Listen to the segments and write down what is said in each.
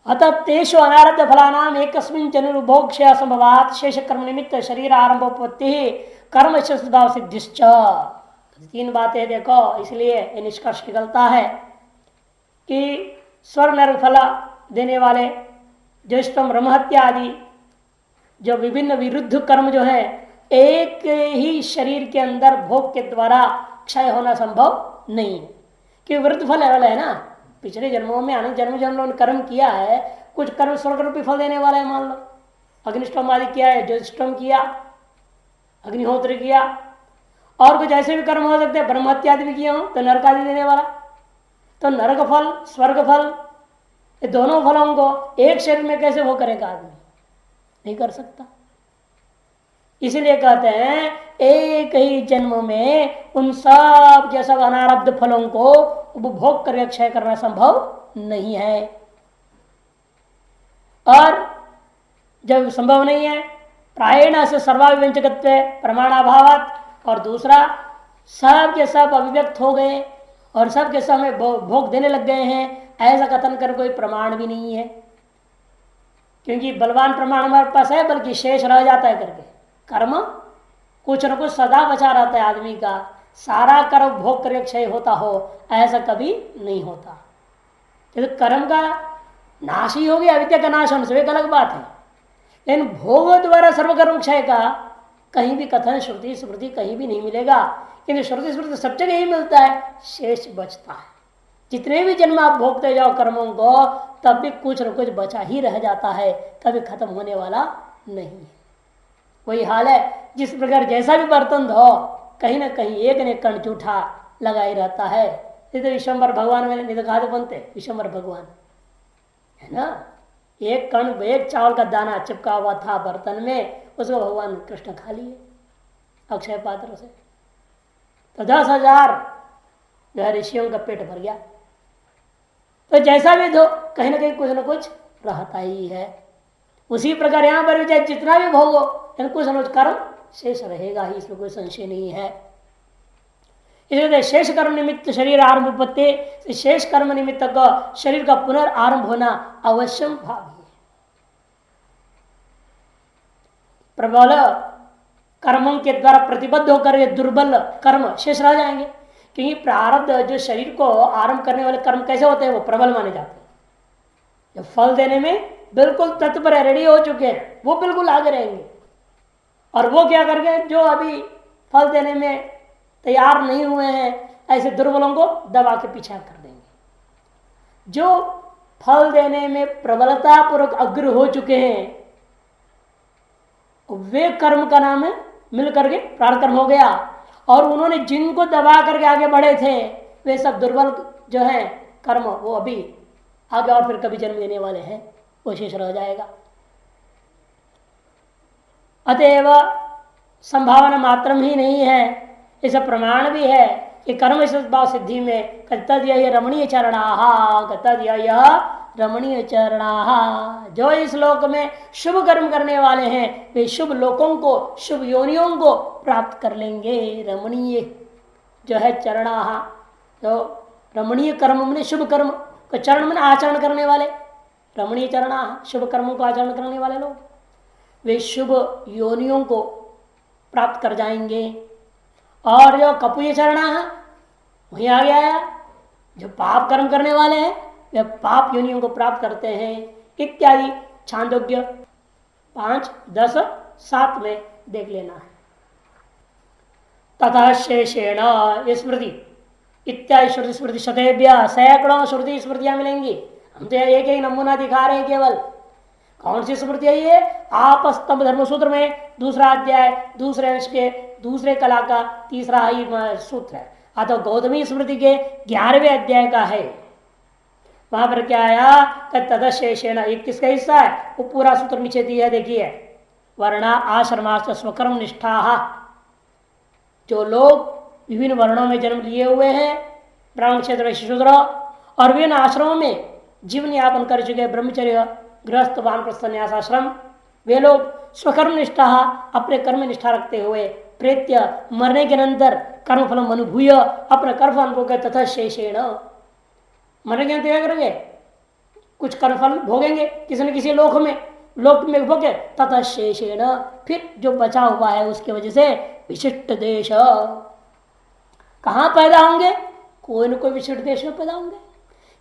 अतः तेषु अनारब्ध फलानाम एकस्मिन् जनुर्भोक्ष्य संभवात शेष कर्म निमित्त शरीर आरंभोपत्ति कर्म स्वभाव सिद्धिश्च। तीन बातें देखो, इसलिए ये निष्कर्ष निकलता है कि स्वर्ग नरक फल देने वाले ज्येष्ठम ब्रह्महत्या आदि जो विभिन्न विरुद्ध कर्म जो है एक ही शरीर के अंदर भोग के द्वारा क्षय होना संभव नहीं है। कि विरुद्ध फल वाला है ना, पिछले जन्मों में अनेक जन्मों ने कर्म किया है, कुछ कर्म स्वर्ग रूपी फल देने वाला है। मान लो अग्निष्टोम आदि किया है, ज्योतिष्टोम किया, अग्निहोत्र किया, और कुछ ऐसे भी कर्म हो सकते हैं ब्रह्महत्या आदि भी किया हो तो नरक आदि देने वाला। तो नरक फल स्वर्ग फल ये दोनों फलों को एक शरीर में कैसे वो करेगा आदमी? नहीं कर सकता। इसलिए कहते हैं एक ही जन्म में उन सब के सब अनारब्ध फलों को उपभोग करके क्षय करना संभव नहीं है। और जब संभव नहीं है प्रायण से सर्वाभिव्यंजकत्व प्रमाणाभावात, और दूसरा सब के सब अभिव्यक्त हो गए और सब के सब में भोग देने लग गए हैं, ऐसा कथन कर कोई प्रमाण भी नहीं है। क्योंकि बलवान प्रमाण हमारे पास है, बल्कि शेष रह जाता है करके कर्म कुछ न कुछ सदा बचा रहता है आदमी का। सारा कर्म भोग करके क्षय होता हो ऐसा कभी नहीं होता। क्योंकि कर्म का नाश ही हो गया, अविद्या का नाश होने से एक अलग बात है, लेकिन भोग द्वारा सर्वकर्म क्षय का कहीं भी कथन श्रुति स्मृति कहीं भी नहीं मिलेगा। किंतु श्रुति स्मृति सब जगह ही मिलता है, शेष बचता है। जितने भी जन्म आप भोगते जाओ कर्मों को तब भी कुछ न कुछ बचा ही रह जाता है, कभी खत्म होने वाला नहीं है। वही हाल है जिस प्रकार जैसा भी बर्तन धो कहीं ना कहीं एक ने कण जूठा लगा ही रहता है। ये तो विश्वम्भर भगवान में नहीं तो कहा बनते विश्वम्भर भगवान है ना, एक कण एक चावल का दाना चिपका हुआ था बर्तन में, उसको भगवान कृष्ण खा लिए अक्षय पात्र से, तो 10,000 जो है ऋषियों का पेट भर गया। तो जैसा भी धो कहीं ना कहीं कुछ ना कुछ रहता ही है। उसी प्रकार यहां पर भी चाहे जितना भी भोगो कुछ न कुछ कर्म शेष रहेगा ही, इसमें कोई संशय नहीं है। इसलिए शेष कर्म निमित्त शरीर आरंभ उपत्ति, शेष कर्म निमित्त का शरीर का पुनर्आरंभ होना अवश्यम भावी है। प्रबल कर्मों के द्वारा प्रतिबद्ध होकर ये दुर्बल कर्म शेष रह जाएंगे। क्योंकि प्रारब्ध जो शरीर को आरंभ करने वाले कर्म कैसे होते हैं, वो प्रबल माने जाते हैं। जो फल देने में बिल्कुल तत्पर है, रेडी हो चुके हैं, वो बिल्कुल आगे रहेंगे। और वो क्या करके जो अभी फल देने में तैयार नहीं हुए हैं ऐसे दुर्बलों को दबा के पीछा कर देंगे। जो फल देने में प्रबलता पूर्वक अग्र हो चुके हैं वे कर्म का नाम है मिल करके प्राण कर्म हो गया, और उन्होंने जिनको दबा करके आगे बढ़े थे वे सब दुर्बल जो है कर्म वो अभी आगे और फिर कभी जन्म देने वाले हैं, वो शेष रह जाएगा। अतएव संभावना मात्रम ही नहीं है, इसे प्रमाण भी है कि कर्म भाव सिद्धि में तदय रमणीय चरणाहा, तदय रमणीय चरणाहा, जो इस लोक में शुभ कर्म करने वाले हैं वे शुभ लोकों को शुभ योनियों को प्राप्त कर लेंगे। रमणीय जो है चरणाहा, तो रमणीय कर्म में शुभ कर्म को चरण में आचरण करने वाले, रमणीय चरणाहा शुभ कर्मों को आचरण करने वाले लोग वे शुभ योनियों को प्राप्त कर जाएंगे। और जो कपूय चरणा है वही आ गया, जो पाप कर्म करने वाले हैं वे पाप योनियों को प्राप्त करते हैं इत्यादि छांदोग्य 5, 10, 7 में देख लेना है। तथा शेषेण स्मृति इत्यादि श्रुति स्मृति शतेभ्य सैकड़ों श्रुति स्मृतियां मिलेंगी। हम तो एक एक नमूना दिखा रहे हैं केवल। कौन सी स्मृति है ये? आपस्तंभ धर्मसूत्र में दूसरा अध्याय दूसरे अंश के दूसरे कला का तीसरा ही सूत्र है, अथवा गौतमी स्मृति के 11वें अध्याय का है। वहां पर क्या आया? तदशेषेण, एक किसका हिस्सा है? वो पूरा सूत्र नीचे दिया देखिए, वर्णा आश्रमाश्च स्वकर्म निष्ठा, जो लोग विभिन्न वर्णों में जन्म लिए हुए हैं, ब्राह्मण क्षेत्र शूद्र और विभिन्न आश्रमों में जीवन यापन कर चुके, ब्रह्मचर्य गृहस्थ वानप्रस्थ संन्यास आश्रम, वे लोग स्वकर्म निष्ठा अपने कर्म निष्ठा रखते हुए प्रेत्य मरने के अंतर कर्मफलम अनुभूय अपना कर्म अनुभव कर तथा शेषेण, मरने के अंतर क्या करेंगे? कुछ कर्मफल भोगेंगे किसी न किसी लोक में भोगे, तथा शेषेण फिर जो बचा हुआ है उसके वजह से विशिष्ट देश, कहाँ पैदा होंगे, कोई न कोई विशिष्ट देश में पैदा होंगे,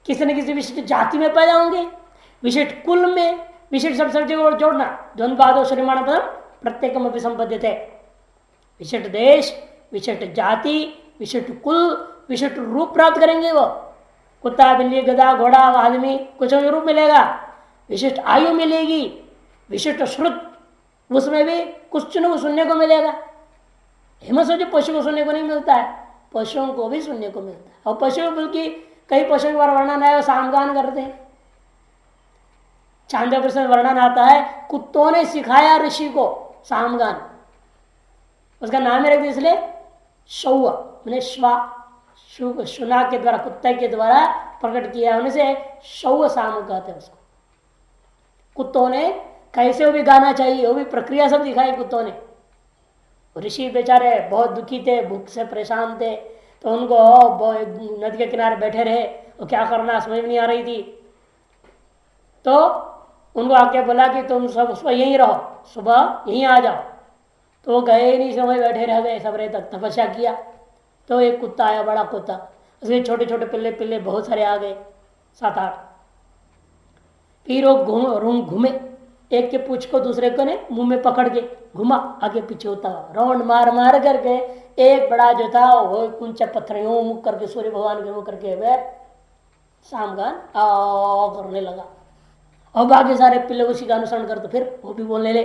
किसी न किसी विशिष्ट जाति में पैदा होंगे, विशिष्ट कुल में, विशिष्ट सब जगह जोड़ना, द्वंद्वादो श्रीमाण पदम प्रत्येकम भी संबद्ध है। विशिष्ट देश, विशिष्ट जाति, विशिष्ट कुल, विशिष्ट रूप प्राप्त करेंगे वो, कुत्ता बिल्ली गधा घोड़ा आदमी कुछ रूप मिलेगा, विशिष्ट आयु मिलेगी, विशिष्ट श्रुत, उसमें भी कुछ न कुछ सुनने को मिलेगा। हिम्मत सोचो पशु को सुनने को नहीं मिलता है, पशुओं को भी सुनने को मिलता है। और पशु बल्कि कई पशुओं के बारे वर्णन है वो सामगान करते हैं। चांद्र प्रश्न वर्णन आता है कुत्तों ने सिखाया ऋषि को सामगान, उसका नाम है इसलिए शौव मैंने शुना के द्वारा, कुत्ते के द्वारा प्रकट किया होने से शौव साम कहते हैं उसको। कुत्तों ने कैसे वो भी गाना चाहिए, वो भी प्रक्रिया सब दिखाई कुत्तों ने। ऋषि बेचारे बहुत दुखी थे, भूख से परेशान थे, तो उनको नदी के किनारे बैठे रहे, वो क्या करना समझ में नहीं आ रही थी, तो उनको आके बोला कि तुम सब सुबह यहीं रहो, सुबह यहीं आ जाओ। तो वो गए नहीं, समय बैठे रह गए, सबरे तक तपस्या किया। तो एक कुत्ता आया, बड़ा कुत्ता, उसके छोटे छोटे पिल्ले पिल्ले बहुत सारे आ गए, 7-8। फिर वो घूमे, एक के पूंछ को दूसरे को ने मुंह में पकड़ के घुमा, आगे पीछे होता राउंड मार मार करके एक बड़ा जो था वो ऊंचा पत्थर यूं मुख करके सूर्य भगवान के मुख करके वे सामगान करने लगा। और बाकी सारे पिल्ले उसी का अनुसरण करते, फिर वो भी बोलने ले।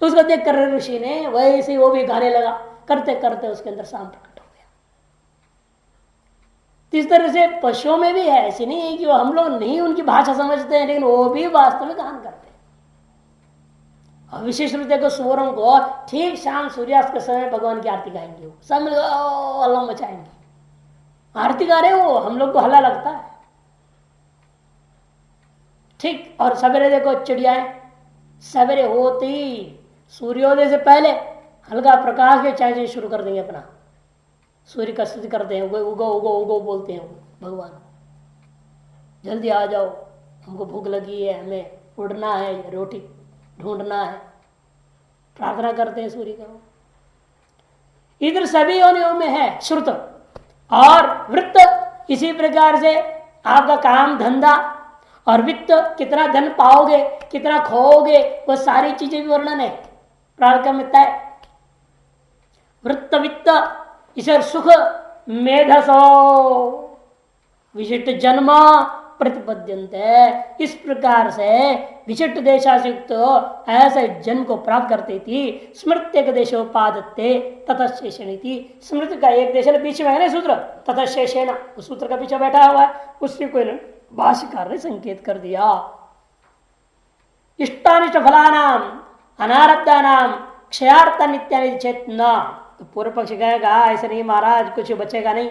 तो उसको देख कर ऋषि ने वैसे ही वो भी गाने लगा, करते करते उसके अंदर साम प्रकट हो गया। इस तरह से पशुओं में भी है, ऐसी नहीं है कि वो हम लोग नहीं उनकी भाषा समझते हैं, लेकिन वो भी वास्तव में गान करते हैं। और विशेष रूप देखो सूरों को ठीक शाम सूर्यास्त के समय भगवान की आरती गाएंगे, वो सब मिल अल्लाह मचाएंगे, आरती गा रहे हो, हम लोग को हल्ला लगता है ठीक। और सवेरे देखो चिड़ियाएं सवेरे होते ही सूर्योदय से पहले हल्का प्रकाश के चाय शुरू कर देंगे, अपना सूर्य का स्तुति करते हैं, उगो उगो उगो उगो बोलते हैं भगवान, जल्दी आ जाओ, हमको भूख लगी है, हमें उड़ना है, रोटी ढूंढना है, प्रार्थना करते हैं सूर्य का। इधर सभी योनियों में है श्रुत और वृत्त। इसी प्रकार से आपका काम धंधा और वित्त, कितना धन पाओगे कितना खोओगे, वो सारी चीजें भी वर्णन है प्रारंभ में तय। वृत्त वित्त इसे सुख मेधसो विशिष्ट जन्म प्रतिपद्यन्ते, इस प्रकार से विशिष्ट देशा से युक्त ऐसे जन्म को प्राप्त करते थी। स्मृत्यक देशोपादत्ते तथा शेषण, स्मृति का एक देश बीच में है ना सूत्र, तथा शेषेण उस सूत्र का पीछे बैठा हुआ है, उससे कोई भाष्यकार ने संकेत कर दिया। इष्टानिष्ट फलानाम अनारब्धानाम क्षयार्थ नित्यानि चेतना, तो पूर्व पक्ष कहेगा ऐसे नहीं महाराज, कुछ बचेगा नहीं,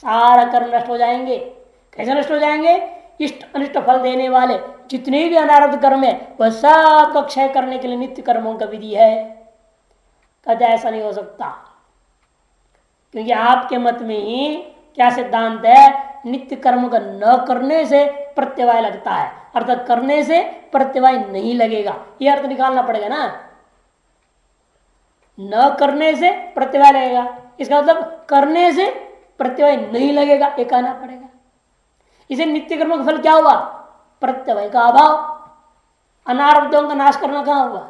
सारा कर्म नष्ट हो जाएंगे। कैसे नष्ट हो जाएंगे? इष्ट अनिष्ट फल देने वाले जितने भी अनारब्ध कर्म है वह सब का क्षय करने के लिए नित्य कर्मों का विधि है। कहते ऐसा नहीं हो सकता, क्योंकि आपके मत में ही क्या सिद्धांत है, नित्य कर्म का न करने से प्रत्यवाय लगता है, अर्थात करने से प्रत्यवाय नहीं लगेगा, यह अर्थ निकालना पड़ेगा ना। न करने से प्रत्यवाय लगेगा, इसका मतलब करने से प्रत्यवाय नहीं लगेगा, ये कहना पड़ेगा। इसे नित्य कर्म का फल क्या हुआ? प्रत्यवाय का अभाव, अनारब्धों का नाश करना कहां हुआ?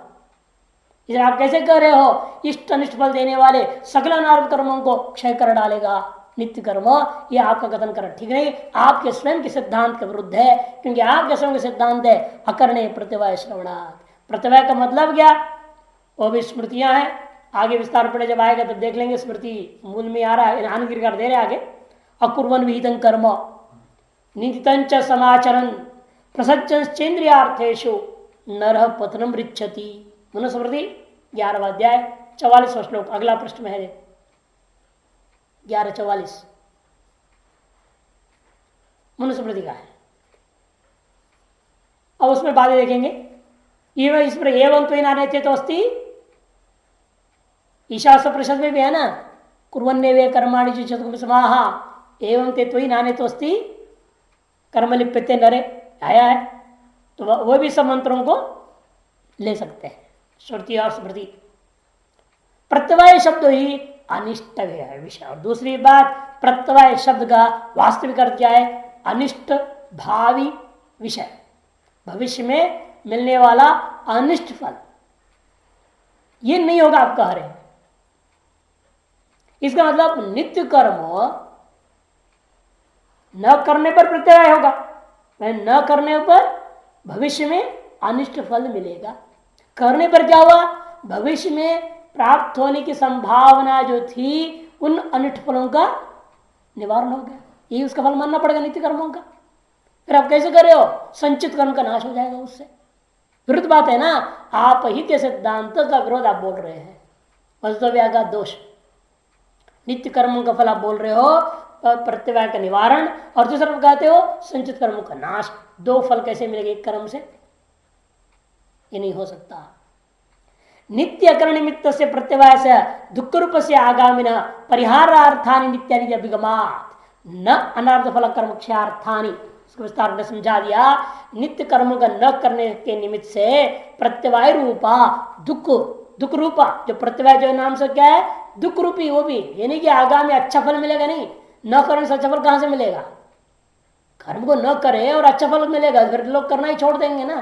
इसे आप कैसे कह रहे हो इष्ट अनिष्ट फल देने वाले सकल अनारब्ध कर्मों को क्षय कर डालेगा नित्य कर्म, यह आपका कथन कर ठीक नहीं, आपके स्वयं के सिद्धांत के विरुद्ध है। क्योंकि आपके स्वयं के सिद्धांत है अकर्णे प्रत्यवाय श्रवणात्। प्रत्यवाय का मतलब क्या? वो भी स्मृतियां हैं, आगे विस्तार पड़े जब आएगा तब देख लेंगे। स्मृति मूल में आ रहा है, आनंद दे रहे आगे, अकुर्वन् विहितं कर्म निदितंच समाचरन् प्रसज्जश्चेन्द्रियार्थेषु नरः पतनं ऋच्छति। मनुस्मृति 11वां अध्याय 44वां श्लोक, अगला पृष्ठ में है 11:44 मनुस्मृति का है। अब उसमें बातें देखेंगे, इस पर एवं तो नाने थे तो अस्ति, ईशास्त्र परिषद में भी है ना, कुर्वन्नेवे कर्माणि समाहा एवं ते तो नाने तो अस्ति कर्म लिप्यते नरे, आया है। तो वो भी सब मंत्रों को ले सकते हैं, श्रुति और स्मृति। प्रत्यवाय शब्द ही अनिष्ट है विषय। और दूसरी बात, प्रत्यवाय शब्द का वास्तविक अर्थ क्या है? अनिष्ट भावी विषय, भविष्य में मिलने वाला अनिष्ट फल, ये नहीं होगा आप कह रहे हैं। इसका मतलब नित्य कर्म न करने पर प्रत्यय होगा, न करने पर भविष्य में अनिष्ट फल मिलेगा। करने पर क्या हुआ? भविष्य में प्राप्त होने की संभावना जो थी उन अनिष्ट फलों का निवारण हो गया। यही उसका फल मानना पड़ेगा नित्य कर्मों का। फिर आप कैसे कर रहे हो? संचित कर्म का नाश हो जाएगा उससे। विरुद्ध बात है ना, आप हित सिद्धांत का विरोध आप बोल रहे हैं, वस्तव्या का दोष। नित्य कर्मों का फल आप बोल रहे हो, प्रत्यवाय का निवारण, और दूसरा कहते हो संचित कर्मों का नाश। दो फल कैसे मिलेंगे एक कर्म से? ये नहीं हो सकता। नित्य अकरण निमित्त से प्रत्यवाय से दुख रूप से आगामिन परिहारार्थानि नित्यानि अभिगमात् न अनर्थ फल कर्म क्षयार्थानि। इसको विस्तार में समझा दिया। नित्य कर्मों का न करने के निमित्त से प्रत्यवाय रूपा दुख रूपा, जो प्रत्यवाय जो नाम से क्या है, दुख रूपी, वो भी ये नहीं कि आगामी अच्छा फल मिलेगा, नहीं। न करने से अच्छा फल कहां से मिलेगा? कर्म को न करे और अच्छा फल मिलेगा, फिर लोग करना ही छोड़ देंगे ना।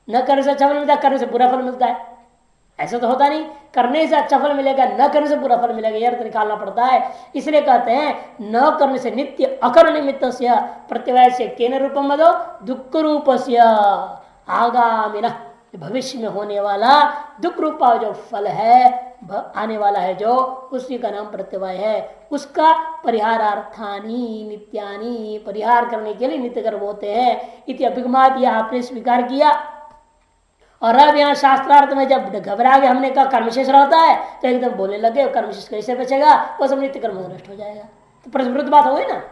न करने से अच्छा फल मिलता है, करने से बुरा फल मिलता है, ऐसा तो होता नहीं। करने से अच्छा फल मिलेगा, न करने से बुरा फल मिलेगा, यह अर्थ निकालना पड़ता है। इसलिए कहते हैं न करने से नित्य अकर्ण निमित्त प्रत्यवाय से केन रूपम मदो दुख रूप से आगामिन, भविष्य में होने वाला दुख रूपा जो फल है, आने वाला है जो, उसी का नाम प्रत्यवाय है। उसका परिहारार्थानी नित्यानि, परिहार करने के लिए नित्य कर्म होते हैं। इति अभिगमात, यह आपने स्वीकार किया। और अब यहाँ शास्त्रार्थ में जब घबरा गए, हमने कहा कर्मशेष रहता है, तो एकदम बोलने लगे कर्मशेष कैसे बचेगा, वो सब नित्य कर्म नष्ट हो जाएगा। तो प्रविरुद्ध बात हो गई ना।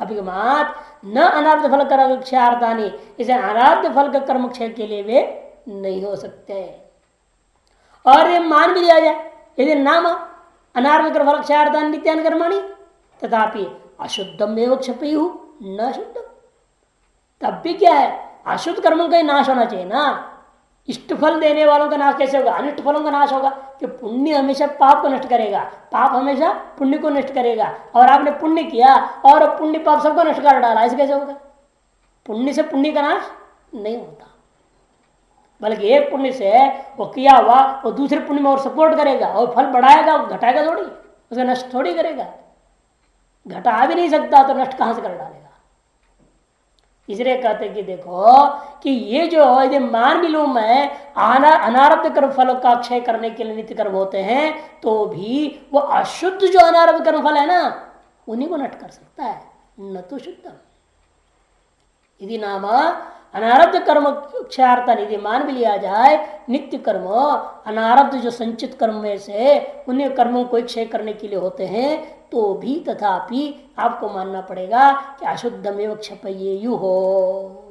अभिगमात न अनार्थ फल कर्म क्षयार्थानि, इसे अनार्थ फल का कर्म क्षय के लिए वे नहीं हो सकते। और ये मान भी लिया जाए, यदि नाम अनार्थ कर्म फल क्षयार्थानि नित्यानि कर्माणि तथापि अशुद्धम एवं क्षपयु न शुद्धम, तब भी क्या है, अशुद्ध कर्मों का नाश होना चाहिए ना। इष्ट फल देने वालों का नाश कैसे होगा? अनिष्ट फलों का नाश होगा। कि पुण्य हमेशा पाप को नष्ट करेगा, पाप हमेशा पुण्य को नष्ट करेगा। और आपने पुण्य किया और पुण्य पाप सबको नष्ट कर डाला, ऐसे कैसे होगा? पुण्य से पुण्य का नाश नहीं होता, बल्कि एक पुण्य से वो किया हुआ वो दूसरे पुण्य में और सपोर्ट करेगा और फल बढ़ाएगा, घटाएगा थोड़ी, उसे नष्ट थोड़ी करेगा। घटा भी नहीं सकता तो नष्ट कहां से कर डालेगा? इसलिए कहते कि देखो कि ये जो यदि मान भी लूं मैं अनारब्ध कर्म फलों का क्षय करने के लिए नित्य कर्म होते हैं, तो भी वो अशुद्ध जो अनारब्ध कर्म फल है ना, उन्हीं को नष्ट कर सकता है, न तो शुद्ध। यदि नाम अनारब्ध कर्म क्षयार्थ यदि मान भी लिया जाए, नित्य कर्म अनारब्ध जो संचित कर्म में से उन्हीं कर्मों को क्षय करने के लिए होते हैं, तो भी तथापि आपको मानना पड़ेगा कि अशुद्धमेव क्षपयेयु हो।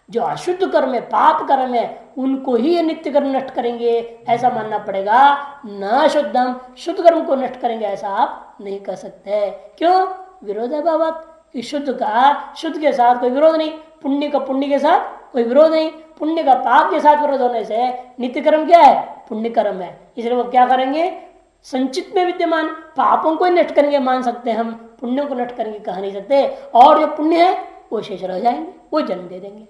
जो अशुद्ध कर्म है, पाप कर्म है, उनको ही ये नित्य कर्म नष्ट करेंगे, ऐसा मानना पड़ेगा। न शुद्धम, शुद्ध कर्म को नष्ट करेंगे ऐसा आप नहीं कह सकते। क्यों? विरोधाभावत, कि शुद्ध का शुद्ध के साथ कोई विरोध नहीं, पुण्य का पुण्य के साथ कोई विरोध नहीं। पुण्य का पाप के साथ विरोध होने से नित्य कर्म क्या है? पुण्य कर्म है। इसलिए वो क्या करेंगे? संचित में विद्यमान पापों को नष्ट करेंगे मान सकते हैं हम, पुण्यों को नष्ट करेंगे कह नहीं सकते। और जो पुण्य है वो शेष रह जाएंगे, वो जन्म दे देंगे।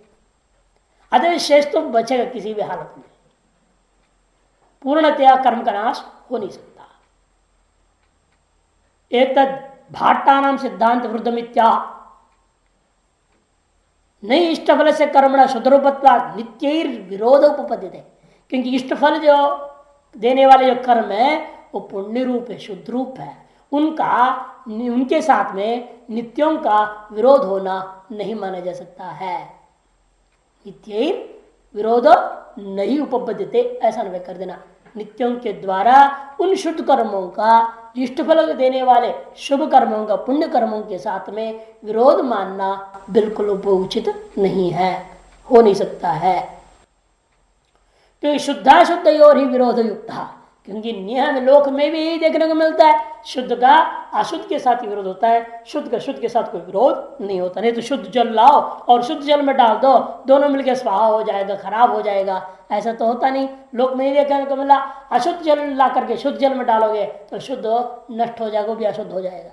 अतः शेष तो बचेगा किसी भी हालत में, पूर्णतया कर्म का नाश हो नहीं सकता। एतद् भाट्टानां सिद्धांत वृद्धमित्या नहीं इष्ट फल से कर्मणा शुद्धरूपत्वा नित्य विरोध उपपद्यते। क्योंकि इष्ट फल जो देने वाले जो कर्म है वो पुण्य रूप है, शुद्ध रूप है, उनके साथ में नित्यों का विरोध होना नहीं माना जा सकता है। नित्य विरोध नहीं उपपद्यते, ऐसा अन्वय कर देना। नित्यों के द्वारा उन शुद्ध कर्मों का, इष्ट फल देने वाले शुभ कर्मों का, पुण्य कर्मों के साथ में विरोध मानना बिल्कुल उचित नहीं है, हो नहीं सकता है। तो शुद्धाशुद्ध और ही विरोध युक्त, क्योंकि नियम लोक में भी यही देखने को मिलता है। शुद्ध का अशुद्ध के साथ ही विरोध होता है, शुद्ध का शुद्ध के साथ कोई विरोध नहीं होता। नहीं तो शुद्ध जल लाओ और शुद्ध जल में डाल दो, दोनों मिलकर स्वाहा हो जाएगा, खराब हो जाएगा, ऐसा तो होता नहीं। लोग नहीं देखने को मिला, अशुद्ध जल ला करके शुद्ध जल में डालोगे तो शुद्ध नष्ट हो जाएगा, वो भी अशुद्ध हो जाएगा।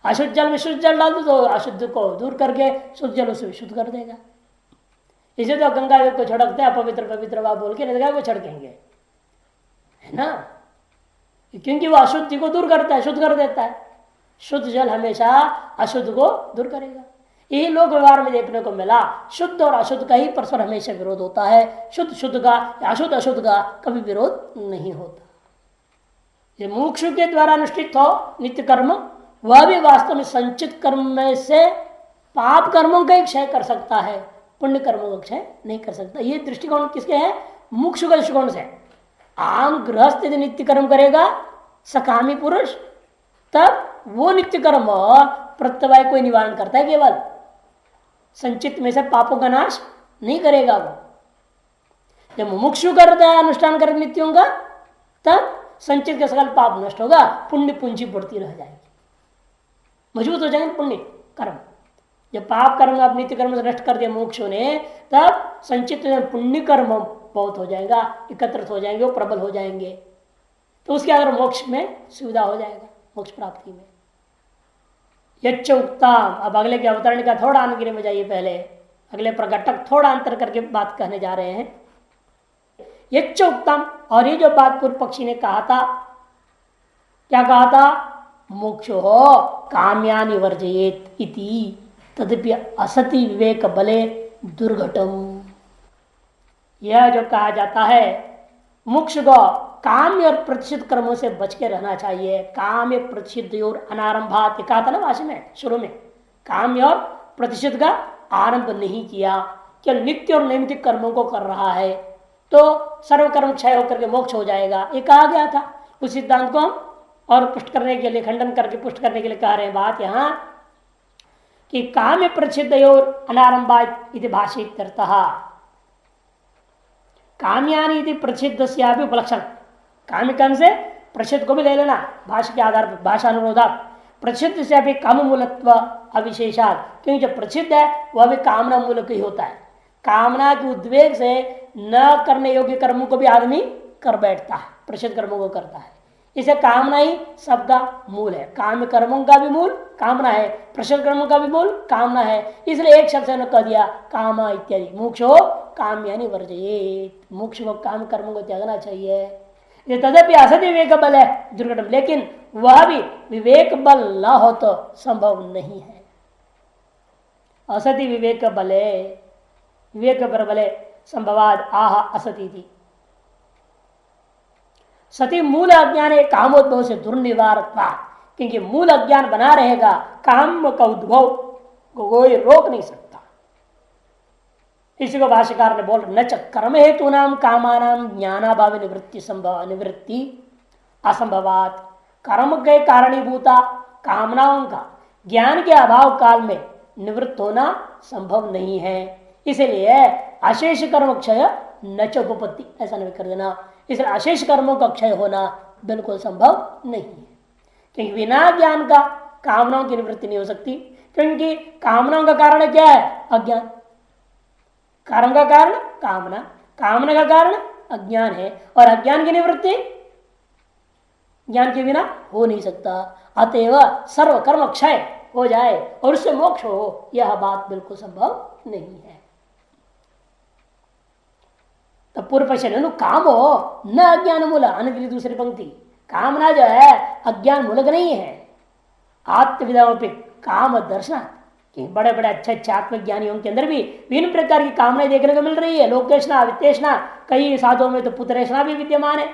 अशुद्ध जल में शुद्ध जल डाल दो तो अशुद्ध को दूर करके शुद्ध जल उसे शुद्ध कर देगा। इसे तो गंगा जल को छिड़कते हैं पवित्र पवित्र बात बोल के, नहीं को छिड़केंगे, है ना, क्योंकि वो अशुद्धि को दूर करता है, शुद्ध कर देता है। शुद्ध जल हमेशा अशुद्ध को दूर करेगा। यही लोक व्यवहार में देखने को मिला, शुद्ध और अशुद्ध का ही परस्पर हमेशा विरोध होता है, शुद्ध शुद्ध का या अशुद्ध अशुद्ध का कभी विरोध नहीं होता। ये मुमुक्षु के द्वारा अनुष्ठित हो नित्य कर्म, वह भी वास्तव में संचित कर्म में से पाप कर्मों का क्षय कर सकता है, पुण्य कर्मों का क्षय नहीं कर सकता। ये दृष्टिकोण किसके है? मुमुक्षु के दृष्टिकोण से। आम गृहस्थ यदि नित्य कर्म करेगा, सकामी पुरुष, तब वो नित्य कर्म प्रत्यवाय को निवारण करता है, केवल संचित में से पापों का नाश नहीं करेगा। वो जब मुमुक्षु करता है अनुष्ठान कर नित्यों का, तब संचित के सकल पाप नष्ट होगा, पुण्य पूंजी बढ़ती रह जाएगी, मजबूत हो जाएंगे पुण्य कर्म। जब पाप कर्म आप नित्य कर्म से नष्ट कर दिया मोक्षों ने, तब संचित पुण्य कर्म बहुत हो जाएगा, एकत्रित हो जाएंगे, वो प्रबल हो जाएंगे, तो उसके अगर मोक्ष में सुविधा हो जाएगा, मोक्ष प्राप्ति में। यच्च उक्तम, अब अगले के अवतरण का थोड़ा अनुग्रह में जाइए, पहले अगले प्रकटक थोड़ा अंतर करके बात कहने जा रहे हैं। यच्च उक्तम, और ये जो बात पूर्व पक्षी ने कहा था, क्या कहा था? मोक्षो हो काम्यानि वर्जयेत इति तदपि असति विवेक बले दुर्घटम। यह जो कहा जाता है मोक्ष को काम्य और प्रतिषिद्ध कर्मों से बच के रहना चाहिए। काम्य प्रतिषिद्ध और अनारंभात, कहा था ना भाषण में शुरू में, काम्य और प्रतिषिद्ध का आरंभ नहीं किया, केवल नित्य और नैमित्तिक कर्मों को कर रहा है, तो सर्वकर्म क्षय होकर के मोक्ष हो जाएगा, ये कहा गया था। उस सिद्धांत को हम और पुष्ट करने के लिए, खंडन करके पुष्ट करने के लिए कह रहे हैं बात यहां कि काम्य प्रतिषिद्ध और अनारंभात इति भाषित्यर्थः काम्यानि इति प्रतिषिद्ध से उपलक्षण। काम्य कर्म से प्रसिद्ध को भी ले लेना भाषा के आधार पर, भाषा अनुरोधात प्रसिद्ध से अभी काम मूलत्व अविशेषात, क्योंकि जो प्रसिद्ध है वह भी कामना मूलक ही होता है। कामना के उद्वेग से न करने योग्य कर्मों को भी आदमी कर बैठता है, प्रसिद्ध कर्मों को करता है। इसे कामना ही सबका मूल है, काम्य कर्मों का भी मूल कामना है, प्रसिद्ध कर्मों का भी मूल कामना है। इसलिए एक शब्द ने कह दिया कामा इत्यादि, मोक्षो काम्यानि वर्जयेत, मोक्ष को काम कर्मों को त्यागना चाहिए। ये तदपि असत विवेक बल है दुर्घटम, लेकिन वह भी विवेक बल न हो तो संभव नहीं है। असति विवेक बले, विवेक पर बले संभवाद आह असति थी। सती मूल अज्ञान है कामोद्भव से दुर्निवार, क्योंकि मूल अज्ञान बना रहेगा, काम का उद्भव को कोई रोक नहीं सकता। इसी को भाष्यकार ने बोल न च कर्म हेतु नाम कामानाम ज्ञानाभाव निवृत्ति संभव निवृत्ति असंभवात, कर्म के कारणीभूता कामनाओं का ज्ञान के अभाव काल में निवृत्त होना संभव नहीं है। इसलिए अशेष कर्म क्षय न च उपपत्ति, ऐसा नहीं कर देना। इसलिए अशेष कर्मों का क्षय होना बिल्कुल संभव नहीं है, क्योंकि बिना ज्ञान का कामनाओं की निवृत्ति नहीं हो सकती, क्योंकि कामनाओं का कारण क्या है? अज्ञान। कर्म का कारण कामना, कामना का कारण अज्ञान है, और अज्ञान की निवृत्ति ज्ञान के बिना हो नहीं सकता। अतएव सर्व कर्म क्षय हो जाए और उससे मोक्ष हो, यह बात बिल्कुल संभव नहीं है। तो पूर्व पक्ष ने काम हो न अज्ञान मूल, अन्य दूसरी पंक्ति, कामना जो है अज्ञान मूलक नहीं है। आत्मविदाओं पे काम दर्शन, कि बड़े बड़े अच्छे अच्छे आत्मज्ञानियों के अंदर भी विभिन्न प्रकार की कामनाएं देखने को मिल रही है। लोकेशना, वित्तेषणा, कई साधुओं में तो पुत्रेषणा भी विद्यमान है।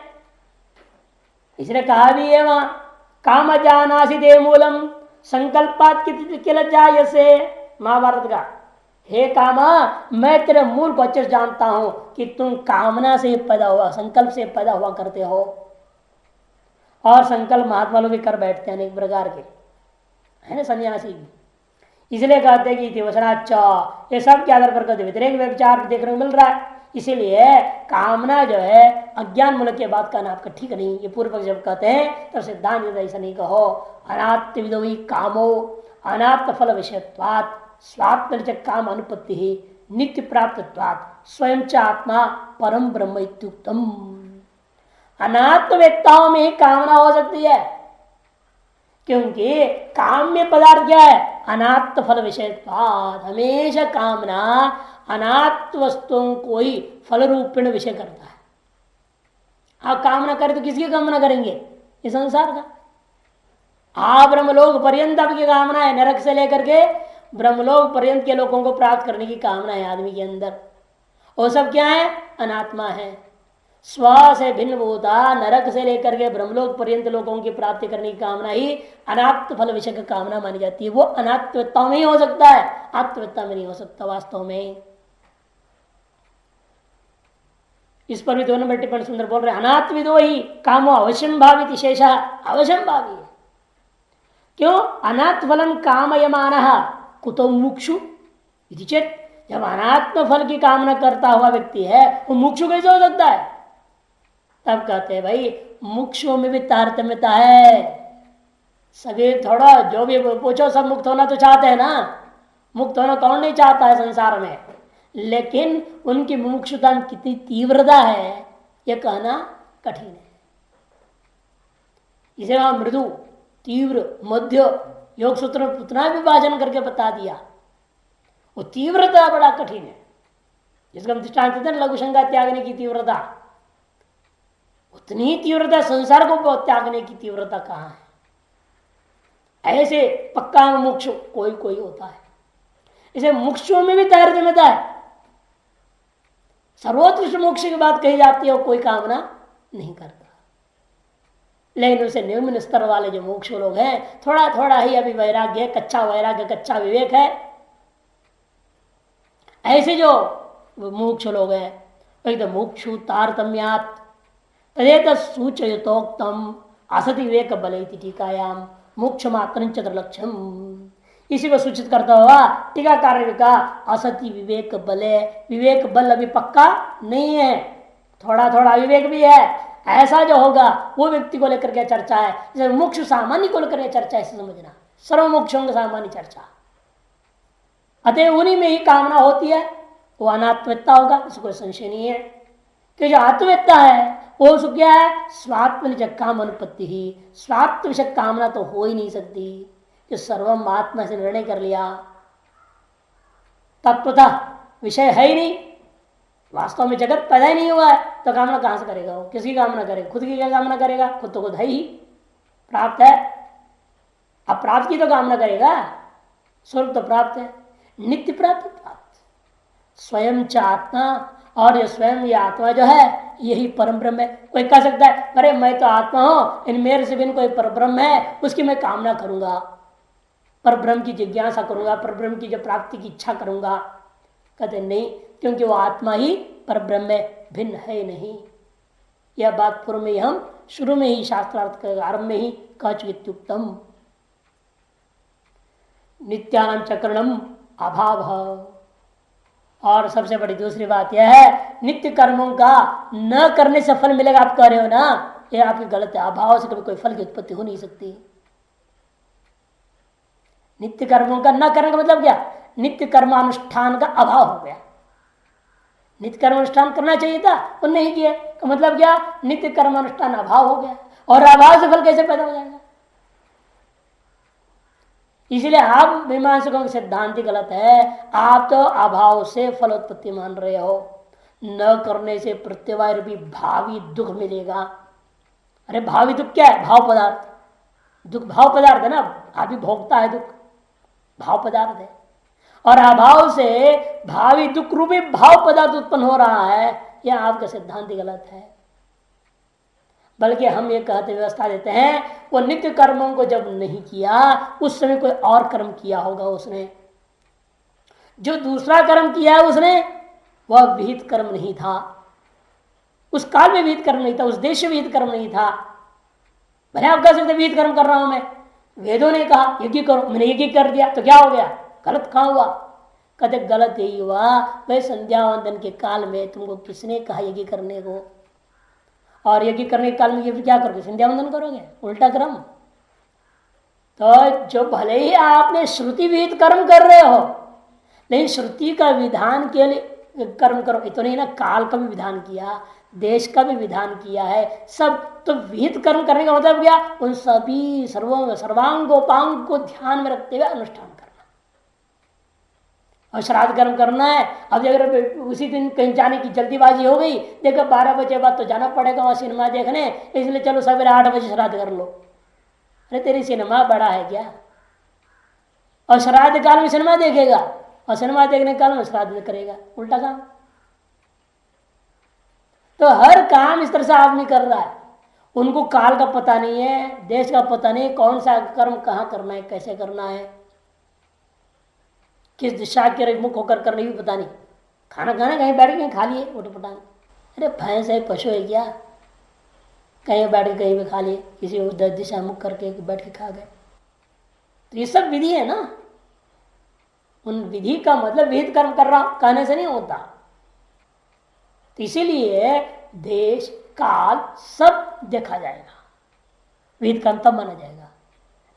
इसने कहा भी है वहां काम जानासि दे मूलम संकल्पात किल जायसे, महाभारत का, हे कामा मैं तेरे मूल को अच्छे से जानता हूं कि तुम कामना से पैदा हुआ, संकल्प से पैदा हुआ करते हो, और संकल्प महात्मा लोग भी कर बैठते हैं अनेक प्रकार के, है ना, सन्यासी भी। इसलिए कहते हैं कि वचनाच, ये सब के आधार पर कहते व्यतिरेक विचार देखने को मिल रहा है। इसीलिए कामना जो है अज्ञान मूलक के बात कहना आपका ठीक नहीं। ये पूर्व पक्ष जब कहते हैं तो सिद्धांत ऐसा नहीं कहो। अनात्म विदोई कामो अनात्म फल विषयत्वात् स्वात्म काम अनुपत्ति ही नित्य प्राप्तत्वात् स्वयं च आत्मा परम ब्रह्म इत्युक्तम। अनात्मवेत्ताओं में ही कामना हो सकती है, क्योंकि काम्य पदार्थ क्या है? अनात्म फल विषयत्वात्। हमेशा कामना अनात्म वस्तुओं को ही फल रूपेण विषय करता है। आप कामना करें तो किसकी कामना करेंगे? इस संसार का। आप ब्रह्मलोक पर्यंत आपकी कामना है, नरक से लेकर के ब्रह्मलोक पर्यंत के लोगों को प्राप्त करने की कामना है आदमी के अंदर। वो सब क्या है? अनात्मा है। स्व से भिन्न होता नरक से लेकर के ब्रह्मलोक पर्यंत लोगों की प्राप्ति करने की कामना ही अनात्म फल विषय की कामना मानी जाती है। वो अनात्मवेत्ताओं में ही हो सकता है, आत्मवेत्ता में नहीं हो सकता वास्तव में। इस पर भी 2 नंबर टिप्पणी सुंदर बोल रहे हैं, अनात्मविदो ही कामो अवश्यम भावित शेष। अवश्यम भावी है। क्यों? अनात्म फलम कामयमान कुतो मुक्षु इति चेत। जब अनात्म फल की कामना करता हुआ व्यक्ति है वो मुक्षु कैसे हो सकता है? तब कहते हैं भाई मुक्षुओं में भी तारतम्यता है। सभी थोड़ा जो भी पूछो सब मुक्त होना तो चाहते हैं ना। मुक्त होना कौन नहीं चाहता है संसार में, लेकिन उनकी मुमुक्षुता में कितनी तीव्रता है यह कहना कठिन है। इसे वहां मृदु, तीव्र, मध्य योग सूत्र में उतना विभाजन करके बता दिया। वो तीव्रता बड़ा कठिन है, जिसका हम दृष्टांत देते हैं लघु शंका त्यागने की तीव्रता, उतनी तीव्रता संसार को त्यागने की तीव्रता कहां है? ऐसे पक्का मुमुक्षु कोई कोई होता है। इसे मुक्षुओं में भी तारतम्यता है। सर्वोत्कृष्ट मोक्ष की बात कही जाती है वो कोई कामना नहीं करता, लेकिन उसे निम्न स्तर वाले जो मोक्ष लोग हैं थोड़ा थोड़ा ही अभी वैराग्य, कच्चा वैराग्य, कच्चा विवेक है। ऐसे जो मोक्ष लोग हैं एकदम मोक्षु तारतम्यात् तदेत सूचयतोक्तम असति विवेक बल टीकायाम मोक्ष मात्र लक्ष्यम। इसी को सूचित करता हुआ टीकाकार का असति विवेक बल है। विवेक बल अभी पक्का नहीं है, थोड़ा थोड़ा विवेक भी है। ऐसा जो होगा वो व्यक्ति को लेकर के चर्चा है। जैसे मोक्ष सामान्य को लेकर चर्चा है, समझना सर्व मोक्षों की सामान्य चर्चा। अतः उन्हीं में ही कामना होती है, वो अनात्मवेत्ता होगा, इसको कोई संशय नहीं है। कि जो आत्मवेत्ता है वो क्या है? स्वात्म निजक काम अनुपत्ति ही। स्वात्म विषय कामना तो हो ही नहीं सकती। जो सर्वम आत्मा से निर्णय कर लिया, तत्वतः विषय है ही नहीं, वास्तव में जगत पैदा ही नहीं हुआ है, तो कामना कहां से करेगा? वो किसकी कामना करेगा? खुद की क्या कामना करेगा? खुद तो खुद है ही, प्राप्त है। अब प्राप्त की तो कामना करेगा, स्वर्ग तो प्राप्त है, नित्य प्राप्त स्वयं च आत्मा। और ये स्वयं ये आत्मा जो है यही परम ब्रह्म है। कोई कह सकता है अरे मैं तो आत्मा हूं, इन मेरे से भी कोई परब्रह्म है उसकी मैं कामना करूंगा, पर ब्रह्म की जिज्ञासा करूंगा, पर ब्रह्म की जो प्राप्ति की इच्छा करूंगा। कहते नहीं, क्योंकि वो आत्मा ही पर ब्रह्म में भिन्न है नहीं। यह बात पूर्व में हम शुरू में ही शास्त्रार्थ आरंभ में ही कह चुके। नित्यानाम चक्रणम अभाव। और सबसे बड़ी दूसरी बात यह है नित्य कर्मों का न करने से फल मिलेगा, आप कह रहे हो ना, यह आपकी गलत है। अभाव से कभी कोई फल की उत्पत्ति हो नहीं सकती। नित्य कर्मों का न करने का मतलब क्या? नित्य कर्मानुष्ठान का अभाव हो गया। नित्य कर्मानुष्ठान करना चाहिए था और नहीं किया, तो मतलब क्या? नित्य कर्मानुष्ठान अभाव हो गया। और अभाव से फल कैसे पैदा हो जाएगा? इसलिए आप मीमांसकों का सिद्धांत गलत है। आप तो अभाव से फल उत्पत्ति मान रहे हो। न करने से प्रत्यवाय भी भावी दुख मिलेगा। अरे भावी दुख क्या है? भाव पदार्थ। दुख भाव पदार्थ है ना, अभी भोगता है दुख, भाव पदार्थ है। और अभाव से भावी दुख रूपी भाव पदार्थ उत्पन्न हो रहा है, यह आपका सिद्धांत गलत है। बल्कि हम ये कहते व्यवस्था देते हैं वो नित्य कर्मों को जब नहीं किया उस समय कोई और कर्म किया होगा उसने। जो दूसरा कर्म किया है उसने, वह विहित कर्म नहीं था, उस काल में विहित कर्म नहीं था, उस देश में विहित कर्म नहीं था। भले आप कह सकते विहित कर्म कर रहा हूं मैं, वेदों ने कहा यज्ञ करो, मैंने यज्ञ कर दिया तो क्या हो गया? गलत कहां हुआ? कहते गलत यही हुआ भाई, संध्या वंदन के काल में तुमको किसने कहा यज्ञ करने को? और यज्ञ करने के काल में ये क्या करोगे? संध्या वंदन करोगे, उल्टा क्रम। तो जो भले ही आपने श्रुति विहित कर्म कर रहे हो, लेकिन श्रुति का विधान के लिए कर्म करो, इतना नहीं ना, काल का भी विधान किया, देश का भी विधान किया है, सब तो विहित कर्म करने का मतलब क्या? उन सभी सर्वांगोपांग को ध्यान में रखते हुए अनुष्ठान करना। और श्राद्ध कर्म करना है, अब अगर उसी दिन कहीं जाने की जल्दीबाजी हो गई, देखो 12 बजे बाद तो जाना पड़ेगा वहां सिनेमा देखने, इसलिए चलो सवेरे 8 बजे श्राद्ध कर लो। अरे तेरी सिनेमा बड़ा है क्या? और श्राद्ध काल में सिनेमा देखेगा, और सिनेमा देखने काल में श्राद्ध करेगा, उल्टा काम। तो हर काम इस तरह से आदमी कर रहा है, उनको काल का पता नहीं है, देश का पता नहीं, कौन सा कर्म कहाँ करना है, कैसे करना है, किस दिशा के मुख होकर करने भी पता नहीं। खाना खाना कहीं बैठ के खा लिए उठ पटांग, अरे भैंस है पशु है क्या? कहीं बैठ के कहीं भी खा लिए, किसी उधर दिशा मुख करके बैठ के खा गए। तो ये सब विधि है ना, उन विधि का मतलब विहित कर्म कर रहा कहने से नहीं होता। तो इसीलिए देश काल सब देखा जाएगा, विहित कर्म तब माना जाएगा।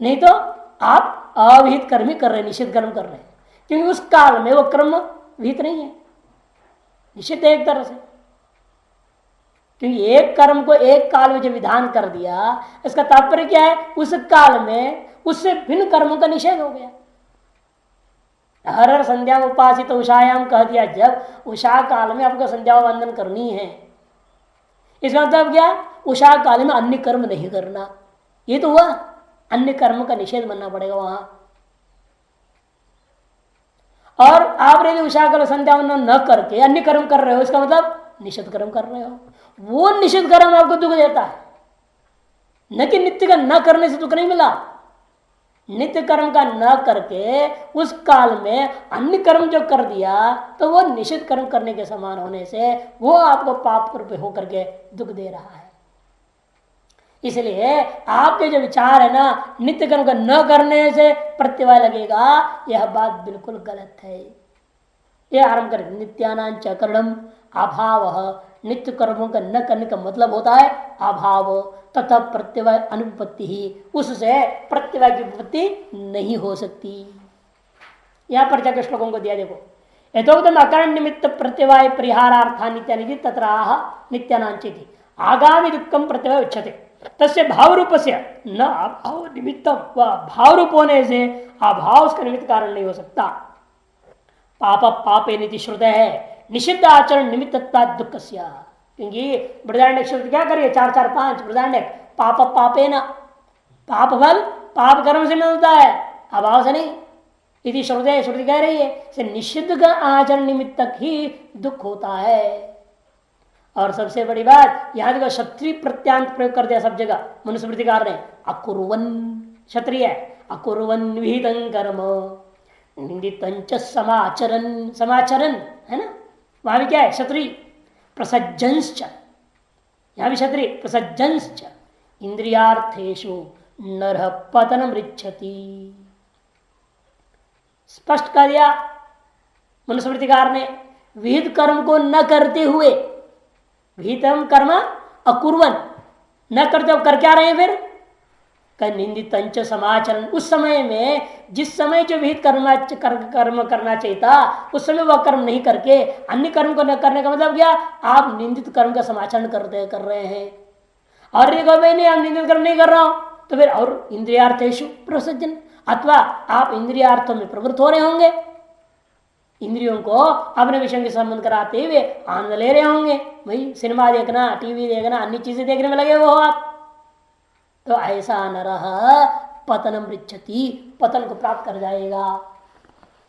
नहीं तो आप अविहित कर्म ही कर रहे हैं, निषिद्ध कर्म कर रहे हैं, क्योंकि उस काल में वो कर्म विहित नहीं है, निषिद्ध है एक तरह से। क्योंकि एक कर्म को एक काल में जो विधान कर दिया, इसका तात्पर्य क्या है? उस काल में उससे भिन्न कर्मों का निषेध हो गया। हर हर संध्या उपासित उषायाम कह दिया, जब उषा काल में आपको संध्या वंदन करनी है, इसका मतलब क्या? उषा काल में अन्य कर्म नहीं करना, ये तो हुआ, अन्य कर्म का निषेध मानना पड़ेगा वहां। और आप यदि उषा काल संध्या वंदन न करके अन्य कर्म कर रहे हो, इसका मतलब निषिद्ध कर्म कर रहे हो। वो निषिद्ध कर्म आपको दुख देता है, न कि नित्य का न करने से दुख नहीं मिला। नित्य कर्म का न करके उस काल में अन्य कर्म जो कर दिया, तो वो निषिद्ध कर्म करने के समान होने से वो आपको पाप रूप होकर के दुख दे रहा है। इसलिए आपके जो विचार है ना, नित्य कर्म का न करने से प्रत्यवाय लगेगा, यह बात बिल्कुल गलत है। यह आरंभ कर नित्यानांच कर्णम अभाव, नित्य कर्मों का न करने का मतलब होता है अभाव, तथा प्रत्यवाय अनुपत्ति ही, उससे प्रत्यवाय की उपपत्ति नहीं हो सकती। यहां पर जाकर श्लोकों को दिया देखो, यथोक्तम अकर्ण निमित्त प्रत्यवाय परिहारार्था नित्यानिधि तत्राह नित्यानांचेति आगामी दुखम प्रत्यवाय उच्यते तस्य भाव रूप से न अभाव निमित्तम, वह भाव रूप होने से अभाव उसका निमित्त कारण नहीं हो सकता। पाप पापे नीति श्रुत है निषिद्ध आचरण निमित्तता दुख, क्योंकि बृहदारण्यक शब्द क्या करिए 4-4-5 बृहदारण्यक, पाप पापे न, पाप फल पाप कर्म से मिलता है, अभाव से नहीं। यदि श्रुति श्रुति कह रही है निषिद्ध का आचरण निमित्तक ही दुख होता है। और सबसे बड़ी बात यहां देखो, क्षत्रिय प्रत्यांत प्रयोग कर दिया सब जगह मनुस्मृतिकार ने, अकुर्वन क्षत्रिय अकुर्वन विहितं कर्म निंदित समाचरण, समाचरण है ना, वहां भी क्या है? क्षत्रिय प्रसज्जंश्च, यहां भी क्षत्रिय प्रसज्जंश्च इंद्रियार्थेषु नरः पतनम ऋच्छति, स्पष्ट कर दिया मनुस्मृतिकार ने। विहित कर्म को न करते हुए, विहितम कर्म अकुर्वन, न करते हो, कर क्या रहे हैं फिर? निंदित समाचरण, उस समय में जिस समय जो विहित कर्म करना चाहिए था, उस समय वह कर्म नहीं करके अन्य कर्म को न करने का मतलब क्या? आप निंदित कर्म का समाचरण कर रहे हैं। और ये कहो नहीं आप निंदित कर्म नहीं कर रहा हूं, तो फिर और इंद्रियार्थेषु प्रसज्जन, अथवा आप इंद्रियार्थों में प्रवृत्त हो रहे होंगे, इंद्रियों को अपने विषय के संबंध कराते हुए आनंद ले रहे होंगे, भाई सिनेमा देखना, टीवी देखना, अन्य चीजें देखने में लगे हो आप, तो ऐसा नरह पतनम ऋच्छति, पतन को प्राप्त कर जाएगा।